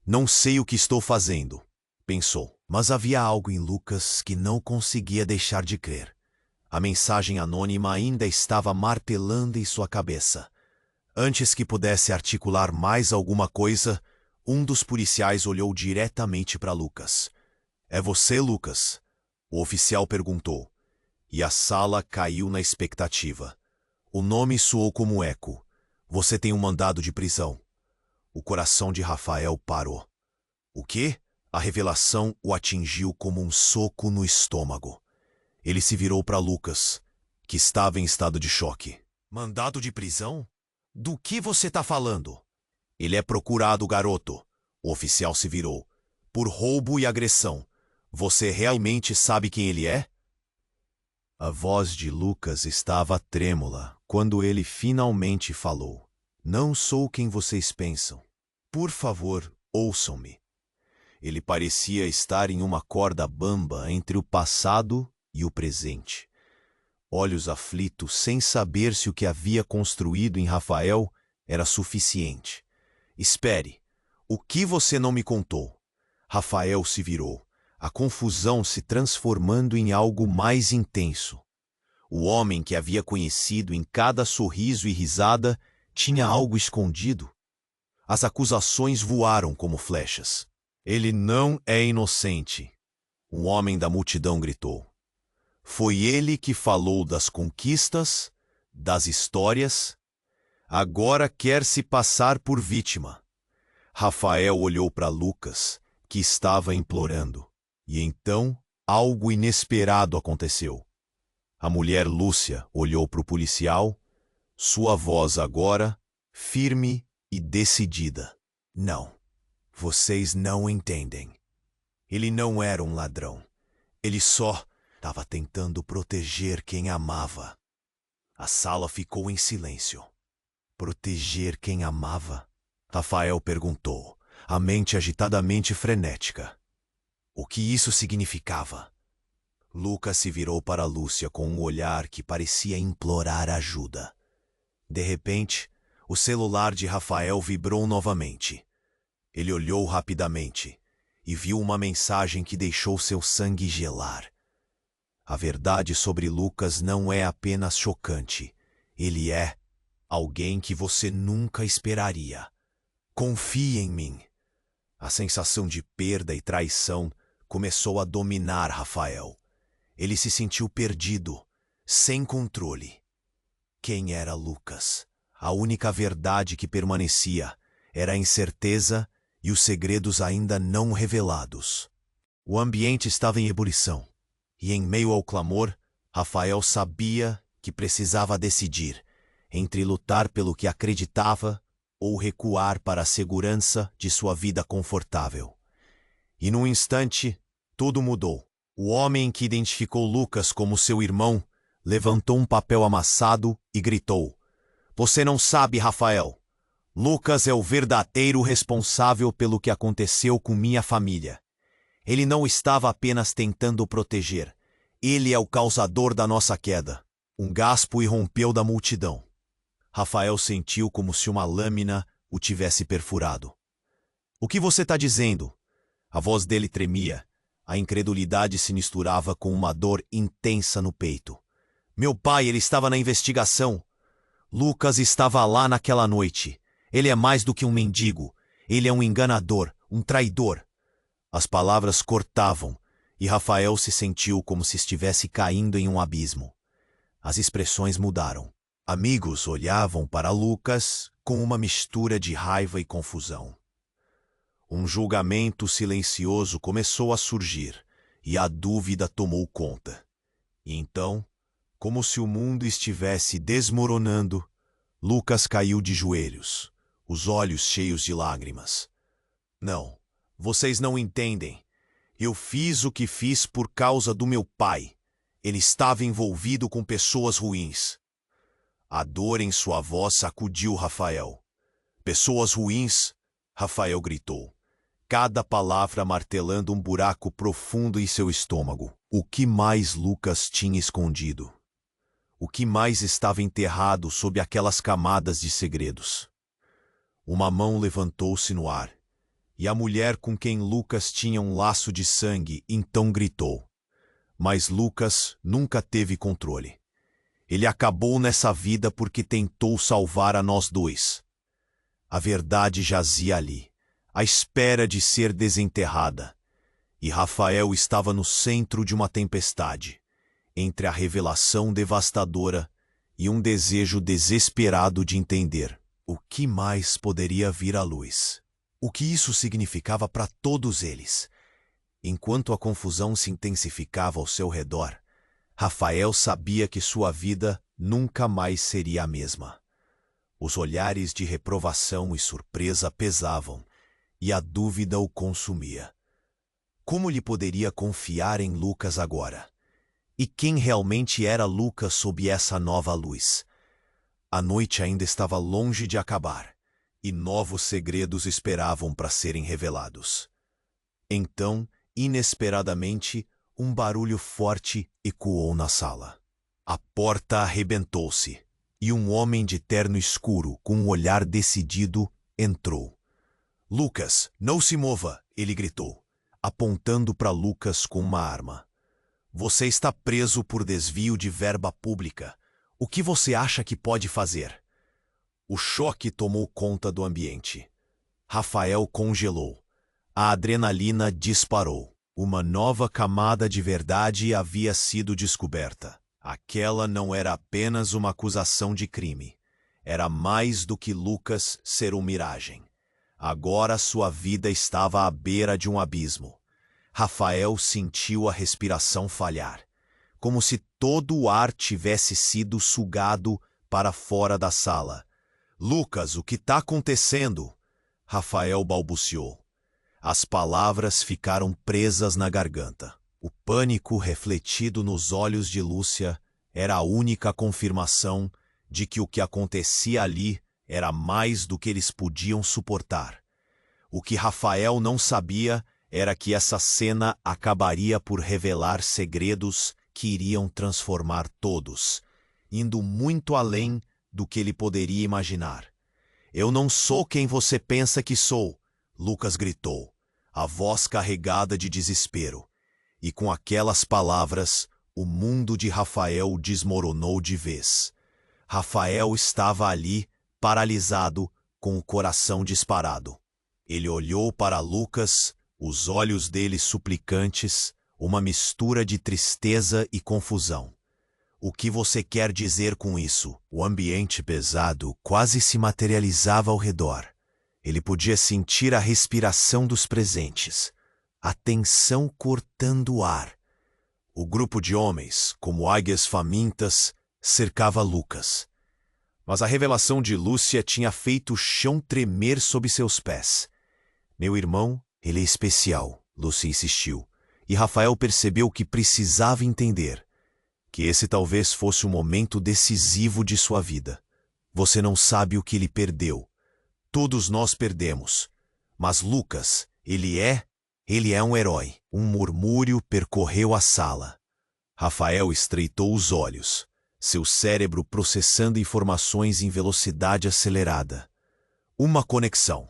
"Não sei o que estou fazendo", pensou. Mas havia algo em Lucas que não conseguia deixar de crer. A mensagem anônima ainda estava martelando em sua cabeça. Antes que pudesse articular mais alguma coisa, um dos policiais olhou diretamente para Lucas. "É você, Lucas?" O oficial perguntou, e a sala caiu na expectativa. O nome soou como eco. Você tem um mandado de prisão. O coração de Rafael parou. O quê? A revelação o atingiu como um soco no estômago. Ele se virou para Lucas, que estava em estado de choque. Mandado de prisão? Do que você está falando? Ele é procurado, garoto. O oficial se virou. Por roubo e agressão. Você realmente sabe quem ele é? A voz de Lucas estava trêmula quando ele finalmente falou. Não sou quem vocês pensam. Por favor, ouçam-me. Ele parecia estar em uma corda bamba entre o passado e o presente. Olhos aflitos, sem saber se o que havia construído em Rafael era suficiente. Espere, o que você não me contou? Rafael se virou, a confusão se transformando em algo mais intenso. O homem que havia conhecido em cada sorriso e risada tinha algo escondido. As acusações voaram como flechas. Ele não é inocente. Um homem da multidão gritou. Foi ele que falou das conquistas, das histórias. Agora quer se passar por vítima. Rafael olhou para Lucas, que estava implorando. E então, algo inesperado aconteceu. A mulher Lúcia olhou para o policial, sua voz agora, firme e decidida. Não, vocês não entendem. Ele não era um ladrão. Ele só estava tentando proteger quem amava. A sala ficou em silêncio. Proteger quem amava? Rafael perguntou, a mente agitadamente frenética. O que isso significava? Lucas se virou para Lúcia com um olhar que parecia implorar ajuda. De repente, o celular de Rafael vibrou novamente. Ele olhou rapidamente e viu uma mensagem que deixou seu sangue gelar. A verdade sobre Lucas não é apenas chocante. Ele é alguém que você nunca esperaria. Confie em mim. A sensação de perda e traição começou a dominar Rafael. Ele se sentiu perdido, sem controle. Quem era Lucas? A única verdade que permanecia era a incerteza e os segredos ainda não revelados. O ambiente estava em ebulição, e em meio ao clamor, Rafael sabia que precisava decidir entre lutar pelo que acreditava ou recuar para a segurança de sua vida confortável. E num instante, tudo mudou. O homem que identificou Lucas como seu irmão levantou um papel amassado e gritou: Você não sabe, Rafael. Lucas é o verdadeiro responsável pelo que aconteceu com minha família. Ele não estava apenas tentando proteger. Ele é o causador da nossa queda. Um gaspo irrompeu da multidão. Rafael sentiu como se uma lâmina o tivesse perfurado. O que você está dizendo? A voz dele tremia. A incredulidade se misturava com uma dor intensa no peito. Meu pai, ele estava na investigação. Lucas estava lá naquela noite. Ele é mais do que um mendigo. Ele é um enganador, um traidor. As palavras cortavam, e Rafael se sentiu como se estivesse caindo em um abismo. As expressões mudaram. Amigos olhavam para Lucas com uma mistura de raiva e confusão. Um julgamento silencioso começou a surgir, e a dúvida tomou conta. E então, como se o mundo estivesse desmoronando, Lucas caiu de joelhos, os olhos cheios de lágrimas. Não, vocês não entendem. Eu fiz o que fiz por causa do meu pai. Ele estava envolvido com pessoas ruins. A dor em sua voz sacudiu Rafael. Pessoas ruins? Rafael gritou, cada palavra martelando um buraco profundo em seu estômago. O que mais Lucas tinha escondido? O que mais estava enterrado sob aquelas camadas de segredos? Uma mão levantou-se no ar, e a mulher com quem Lucas tinha um laço de sangue então gritou. Mas Lucas nunca teve controle. Ele acabou nessa vida porque tentou salvar a nós dois. A verdade jazia ali, à espera de ser desenterrada. E Rafael estava no centro de uma tempestade, entre a revelação devastadora e um desejo desesperado de entender. O que mais poderia vir à luz? O que isso significava para todos eles? Enquanto a confusão se intensificava ao seu redor, Rafael sabia que sua vida nunca mais seria a mesma. Os olhares de reprovação e surpresa pesavam, e a dúvida o consumia. Como lhe poderia confiar em Lucas agora? E quem realmente era Lucas sob essa nova luz? A noite ainda estava longe de acabar, e novos segredos esperavam para serem revelados. Então, inesperadamente, um barulho forte ecoou na sala. A porta arrebentou-se, e um homem de terno escuro, com um olhar decidido, entrou. "Lucas, não se mova!" ele gritou, apontando para Lucas com uma arma. "Você está preso por desvio de verba pública. O que você acha que pode fazer?" O choque tomou conta do ambiente. Rafael congelou. A adrenalina disparou. Uma nova camada de verdade havia sido descoberta. Aquela não era apenas uma acusação de crime. Era mais do que Lucas ser uma miragem. Agora sua vida estava à beira de um abismo. Rafael sentiu a respiração falhar, como se todo o ar tivesse sido sugado para fora da sala. "Lucas, o que está acontecendo?" Rafael balbuciou. As palavras ficaram presas na garganta. O pânico refletido nos olhos de Lúcia era a única confirmação de que o que acontecia ali era mais do que eles podiam suportar. O que Rafael não sabia era que essa cena acabaria por revelar segredos que iriam transformar todos, indo muito além do que ele poderia imaginar. "Eu não sou quem você pensa que sou", Lucas gritou, a voz carregada de desespero. E com aquelas palavras, o mundo de Rafael desmoronou de vez. Rafael estava ali, paralisado, com o coração disparado. Ele olhou para Lucas, os olhos dele suplicantes, uma mistura de tristeza e confusão. "O que você quer dizer com isso?" O ambiente pesado quase se materializava ao redor. Ele podia sentir a respiração dos presentes, a tensão cortando o ar. O grupo de homens, como águias famintas, cercava Lucas. Mas a revelação de Lúcia tinha feito o chão tremer sob seus pés. "Meu irmão, ele é especial", Lúcia insistiu, e Rafael percebeu que precisava entender, que esse talvez fosse o momento decisivo de sua vida. "Você não sabe o que ele perdeu. Todos nós perdemos. Mas Lucas, ele é um herói." Um murmúrio percorreu a sala. Rafael estreitou os olhos, seu cérebro processando informações em velocidade acelerada. Uma conexão.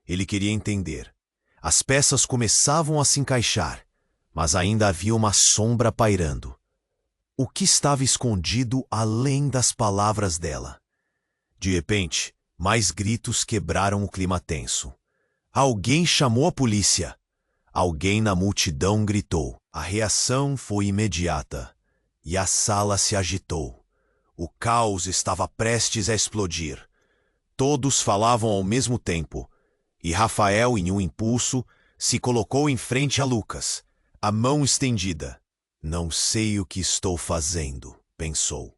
Ele queria entender. As peças começavam a se encaixar, mas ainda havia uma sombra pairando. O que estava escondido além das palavras dela? De repente, mais gritos quebraram o clima tenso. Alguém chamou a polícia. Alguém na multidão gritou. A reação foi imediata, e a sala se agitou. O caos estava prestes a explodir. Todos falavam ao mesmo tempo, e Rafael, em um impulso, se colocou em frente a Lucas, a mão estendida. "Não sei o que estou fazendo", pensou.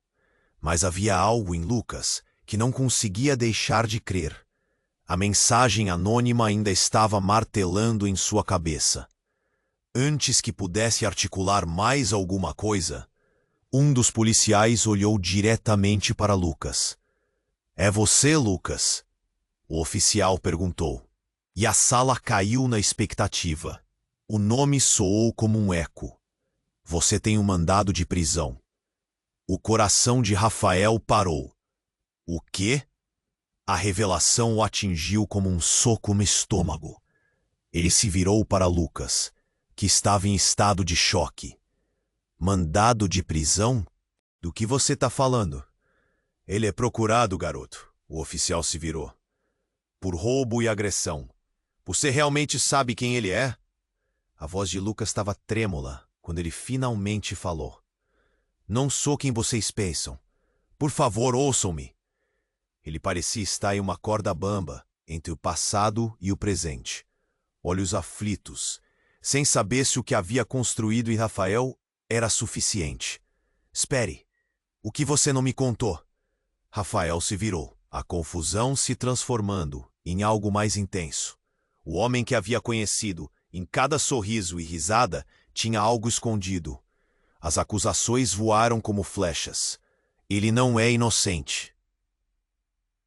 Mas havia algo em Lucas que não conseguia deixar de crer. A mensagem anônima ainda estava martelando em sua cabeça. Antes que pudesse articular mais alguma coisa, um dos policiais olhou diretamente para Lucas. "É você, Lucas?" o oficial perguntou. E a sala caiu na expectativa. O nome soou como um eco. "Você tem um mandado de prisão." O coração de Rafael parou. "O quê?" A revelação o atingiu como um soco no estômago. Ele se virou para Lucas, que estava em estado de choque. "Mandado de prisão? Do que você está falando?" "Ele é procurado, garoto." O oficial se virou. "Por roubo e agressão. Você realmente sabe quem ele é?" A voz de Lucas estava trêmula quando ele finalmente falou. "Não sou quem vocês pensam. Por favor, ouçam-me." Ele parecia estar em uma corda bamba, entre o passado e o presente. Olhos aflitos, sem saber se o que havia construído em Rafael era suficiente. Espere, o que você não me contou? Rafael se virou, a confusão se transformando em algo mais intenso. O homem que havia conhecido, em cada sorriso e risada, tinha algo escondido. As acusações voaram como flechas. Ele não é inocente.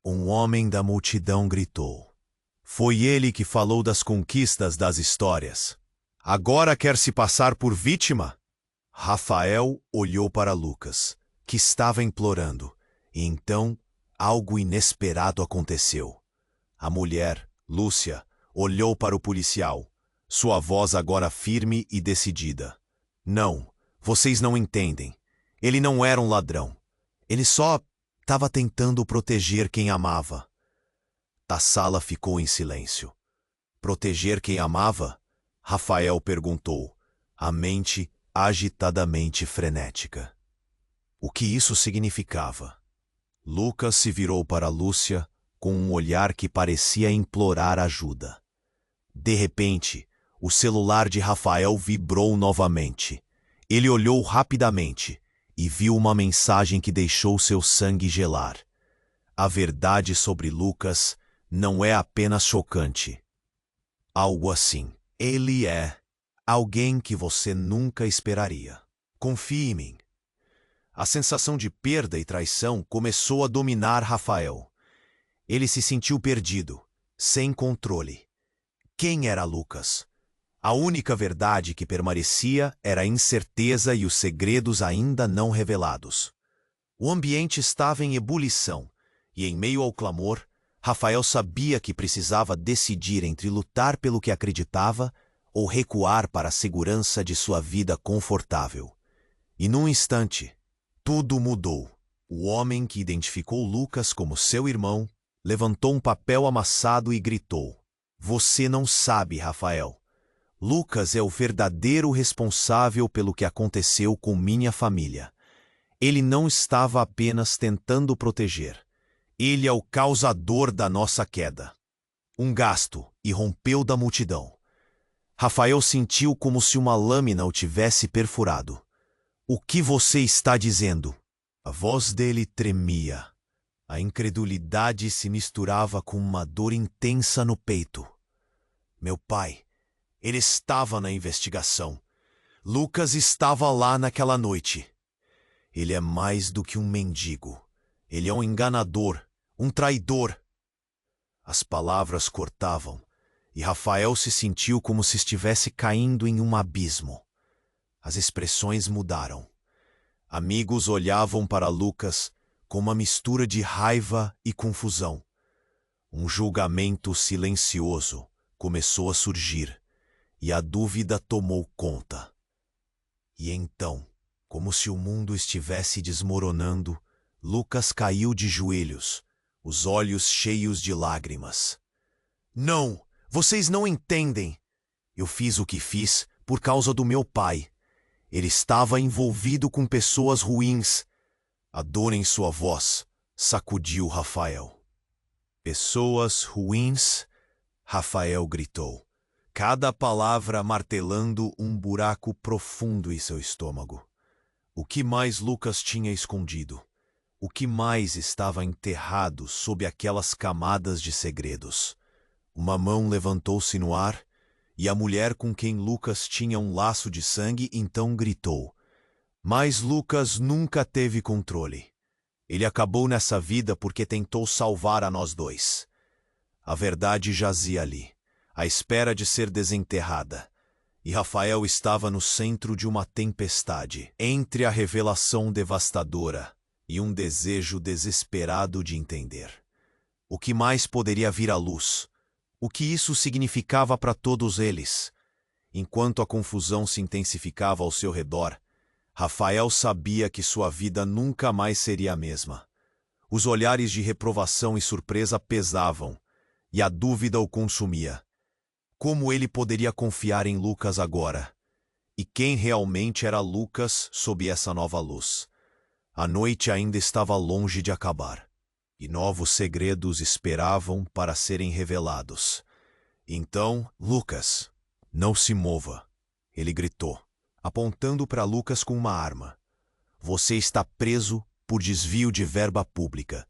Um homem da multidão gritou. Foi ele que falou das conquistas das histórias. Agora quer se passar por vítima? Rafael olhou para Lucas, que estava implorando, e então algo inesperado aconteceu. A mulher, Lúcia, olhou para o policial, sua voz agora firme e decidida. Não, vocês não entendem. Ele não era um ladrão. Ele só estava tentando proteger quem amava. A sala ficou em silêncio. Proteger quem amava? Rafael perguntou, a mente agitadamente frenética. O que isso significava? Lucas se virou para Lúcia com um olhar que parecia implorar ajuda. De repente, o celular de Rafael vibrou novamente. Ele olhou rapidamente e viu uma mensagem que deixou seu sangue gelar. A verdade sobre Lucas não é apenas chocante. Algo assim. Ele é alguém que você nunca esperaria. Confie em mim. A sensação de perda e traição começou a dominar Rafael. Ele se sentiu perdido, sem controle. Quem era Lucas? A única verdade que permanecia era a incerteza e os segredos ainda não revelados. O ambiente estava em ebulição, e em meio ao clamor, Rafael sabia que precisava decidir entre lutar pelo que acreditava ou recuar para a segurança de sua vida confortável. E num instante, tudo mudou. O homem que identificou Lucas como seu irmão levantou um papel amassado e gritou: "Você não sabe, Rafael. Lucas é o verdadeiro responsável pelo que aconteceu com minha família. Ele não estava apenas tentando proteger. Ele é o causador da nossa queda." Um gasto irrompeu da multidão. Rafael sentiu como se uma lâmina o tivesse perfurado. "O que você está dizendo?" A voz dele tremia. A incredulidade se misturava com uma dor intensa no peito. "Meu pai, ele estava na investigação. Lucas estava lá naquela noite. Ele é mais do que um mendigo. Ele é um enganador, um traidor." As palavras cortavam, e Rafael se sentiu como se estivesse caindo em um abismo. As expressões mudaram. Amigos olhavam para Lucas com uma mistura de raiva e confusão. Um julgamento silencioso começou a surgir, e a dúvida tomou conta. E então, como se o mundo estivesse desmoronando, Lucas caiu de joelhos, os olhos cheios de lágrimas. "Não! Vocês não entendem! Eu fiz o que fiz por causa do meu pai. Ele estava envolvido com pessoas ruins." A dor em sua voz sacudiu Rafael. "Pessoas ruins?" Rafael gritou, cada palavra martelando um buraco profundo em seu estômago. O que mais Lucas tinha escondido? O que mais estava enterrado sob aquelas camadas de segredos? Uma mão levantou-se no ar, e a mulher com quem Lucas tinha um laço de sangue então gritou. Mas Lucas nunca teve controle. Ele acabou nessa vida porque tentou salvar a nós dois. A verdade jazia ali, à espera de ser desenterrada. E Rafael estava no centro de uma tempestade, entre a revelação devastadora e um desejo desesperado de entender. O que mais poderia vir à luz? O que isso significava para todos eles? Enquanto a confusão se intensificava ao seu redor, Rafael sabia que sua vida nunca mais seria a mesma. Os olhares de reprovação e surpresa pesavam, e a dúvida o consumia. Como ele poderia confiar em Lucas agora? E quem realmente era Lucas sob essa nova luz? A noite ainda estava longe de acabar. e novos segredos esperavam para serem revelados. Então, Lucas, não se mova, ele gritou, apontando para Lucas com uma arma. Você está preso por desvio de verba pública.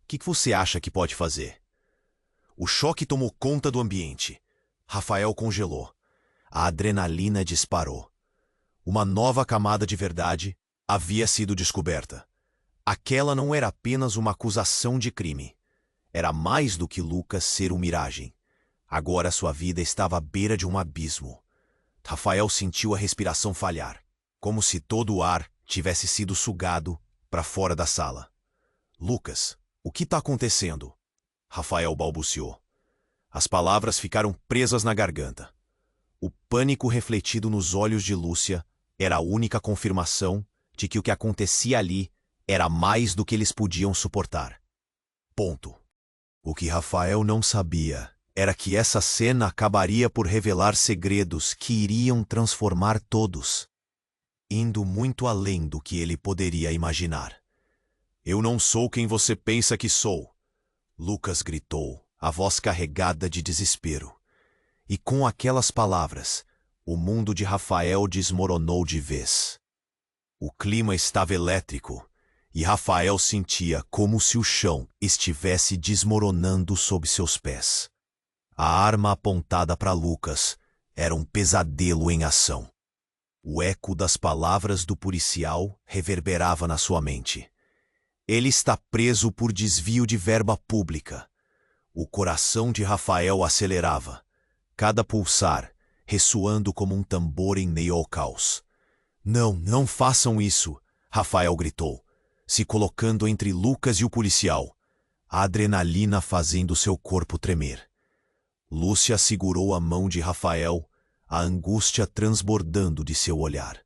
O que você acha que pode fazer? O choque tomou conta do ambiente. Rafael congelou. A adrenalina disparou. Uma nova camada de verdade havia sido descoberta. Aquela não era apenas uma acusação de crime. Era mais do que Lucas ser um miragem. Agora sua vida estava à beira de um abismo. Rafael sentiu a respiração falhar, como se todo o ar tivesse sido sugado para fora da sala. Lucas, o que está acontecendo? Rafael balbuciou. As palavras ficaram presas na garganta. O pânico refletido nos olhos de Lúcia era a única confirmação de que o que acontecia ali era mais do que eles podiam suportar. Ponto. O que Rafael não sabia era que essa cena acabaria por revelar segredos que iriam transformar todos, indo muito além do que ele poderia imaginar. Eu não sou quem você pensa que sou, Lucas gritou, a voz carregada de desespero. E com aquelas palavras, o mundo de Rafael desmoronou de vez. O clima estava elétrico, e Rafael sentia como se o chão estivesse desmoronando sob seus pés. A arma apontada para Lucas era um pesadelo em ação. O eco das palavras do policial reverberava na sua mente. Ele está preso por desvio de verba pública. O coração de Rafael acelerava, cada pulsar ressoando como um tambor em meio ao caos. Não, não façam isso, Rafael gritou, se colocando entre Lucas e o policial, a adrenalina fazendo seu corpo tremer. Lúcia segurou a mão de Rafael, a angústia transbordando de seu olhar.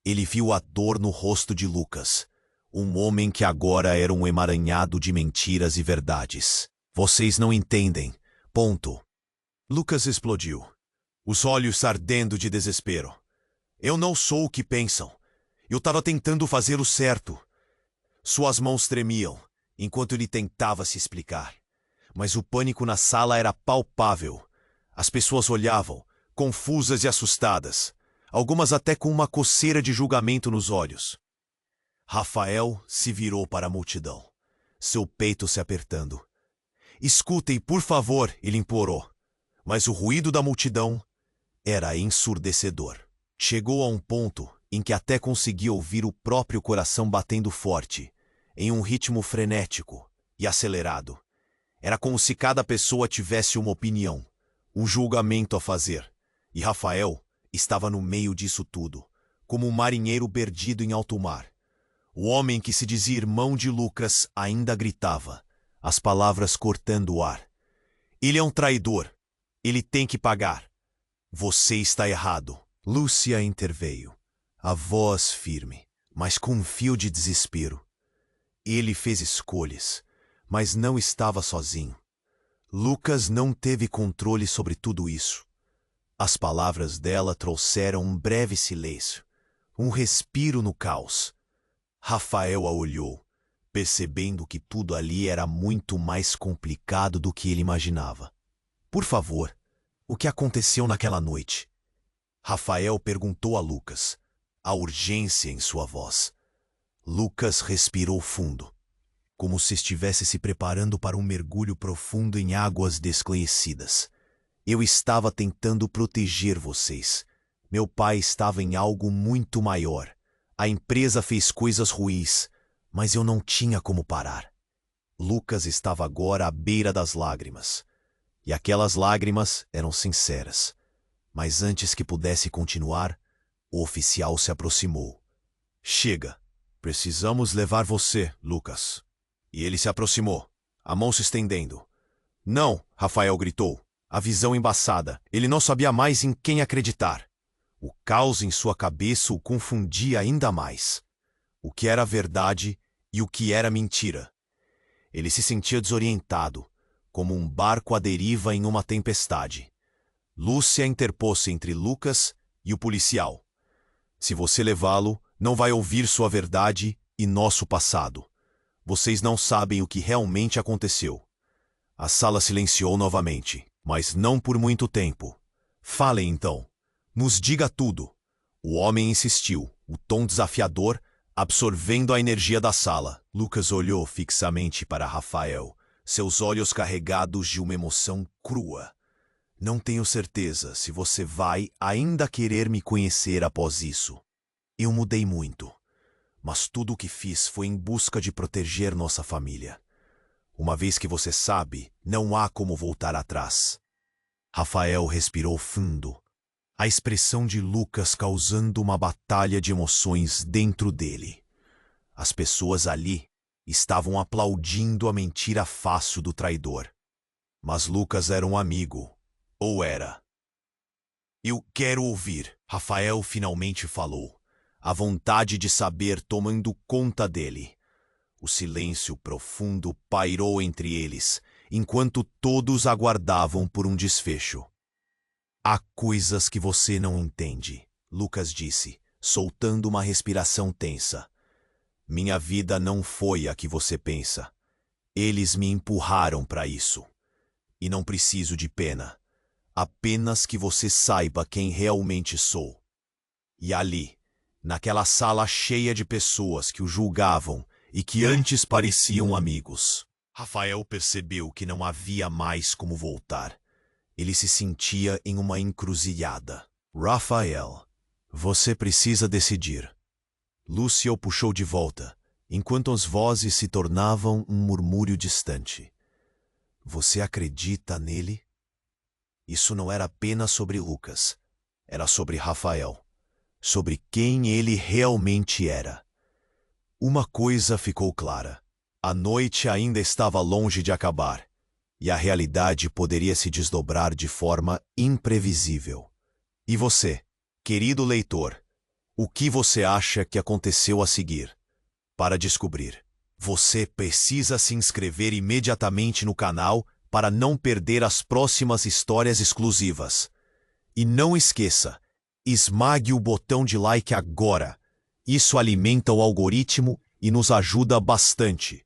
Ele viu a dor no rosto de Lucas, um homem que agora era um emaranhado de mentiras e verdades. Vocês não entendem. Ponto. Lucas explodiu, os olhos ardendo de desespero. Eu não sou o que pensam. Eu estava tentando fazer o certo. Suas mãos tremiam, enquanto ele tentava se explicar. Mas o pânico na sala era palpável. As pessoas olhavam, confusas e assustadas, algumas até com uma coceira de julgamento nos olhos. Rafael se virou para a multidão, seu peito se apertando. Escutem, por favor, ele implorou. Mas o ruído da multidão era ensurdecedor. Chegou a um ponto em que até conseguia ouvir o próprio coração batendo forte, em um ritmo frenético e acelerado. Era como se cada pessoa tivesse uma opinião, um julgamento a fazer, e Rafael estava no meio disso tudo, como um marinheiro perdido em alto mar. O homem que se dizia irmão de Lucas ainda gritava, as palavras cortando o ar. Ele é um traidor. Ele tem que pagar. Você está errado. Lúcia interveio, a voz firme, mas com um fio de desespero. Ele fez escolhas, mas não estava sozinho. Lucas não teve controle sobre tudo isso. As palavras dela trouxeram um breve silêncio, um respiro no caos. Rafael a olhou, percebendo que tudo ali era muito mais complicado do que ele imaginava. Por favor, o que aconteceu naquela noite? Rafael perguntou a Lucas, a urgência em sua voz. Lucas respirou fundo, como se estivesse se preparando para um mergulho profundo em águas desconhecidas. Eu estava tentando proteger vocês. Meu pai estava em algo muito maior. A empresa fez coisas ruins, mas eu não tinha como parar. Lucas estava agora à beira das lágrimas. E aquelas lágrimas eram sinceras. Mas antes que pudesse continuar, o oficial se aproximou. Chega. Precisamos levar você, Lucas. E ele se aproximou, a mão se estendendo. Não, Rafael gritou, a visão embaçada. Ele não sabia mais em quem acreditar. O caos em sua cabeça o confundia ainda mais. O que era verdade e o que era mentira. Ele se sentia desorientado, como um barco à deriva em uma tempestade. Lúcia interpôs-se entre Lucas e o policial. Se você levá-lo, não vai ouvir sua verdade e nosso passado. Vocês não sabem o que realmente aconteceu. A sala silenciou novamente, mas não por muito tempo. Falem então. Nos diga tudo. O homem insistiu, o tom desafiador, absorvendo a energia da sala. Lucas olhou fixamente para Rafael, seus olhos carregados de uma emoção crua. Não tenho certeza se você vai ainda querer me conhecer após isso. Eu mudei muito, mas tudo o que fiz foi em busca de proteger nossa família. Uma vez que você sabe, não há como voltar atrás. Rafael respirou fundo, a expressão de Lucas causando uma batalha de emoções dentro dele. As pessoas ali estavam aplaudindo a mentira fácil do traidor. Mas Lucas era um amigo. Ou era? Eu quero ouvir, Rafael finalmente falou, a vontade de saber tomando conta dele. O silêncio profundo pairou entre eles, enquanto todos aguardavam por um desfecho. Há coisas que você não entende, Lucas disse, soltando uma respiração tensa. Minha vida não foi a que você pensa. Eles me empurraram para isso. E não preciso de pena. Apenas que você saiba quem realmente sou. E ali, naquela sala cheia de pessoas que o julgavam e que antes pareciam amigos, Rafael percebeu que não havia mais como voltar. Ele se sentia em uma encruzilhada. Rafael, você precisa decidir. Lúcia o puxou de volta, enquanto as vozes se tornavam um murmúrio distante. Você acredita nele? Isso não era apenas sobre Lucas. Era sobre Rafael. Sobre quem ele realmente era. Uma coisa ficou clara. A noite ainda estava longe de acabar. E a realidade poderia se desdobrar de forma imprevisível. E você, querido leitor, o que você acha que aconteceu a seguir? Para descobrir, você precisa se inscrever imediatamente no canal para não perder as próximas histórias exclusivas. E não esqueça, esmague o botão de like agora. Isso alimenta o algoritmo e nos ajuda bastante.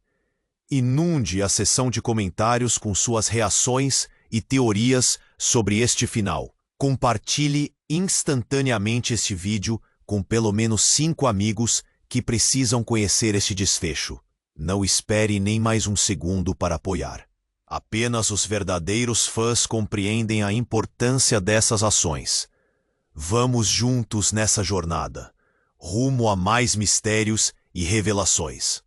Inunde a seção de comentários com suas reações e teorias sobre este final. Compartilhe instantaneamente este vídeo com pelo menos 5 amigos que precisam conhecer este desfecho. Não espere nem mais um segundo para apoiar. Apenas os verdadeiros fãs compreendem a importância dessas ações. Vamos juntos nessa jornada, rumo a mais mistérios e revelações.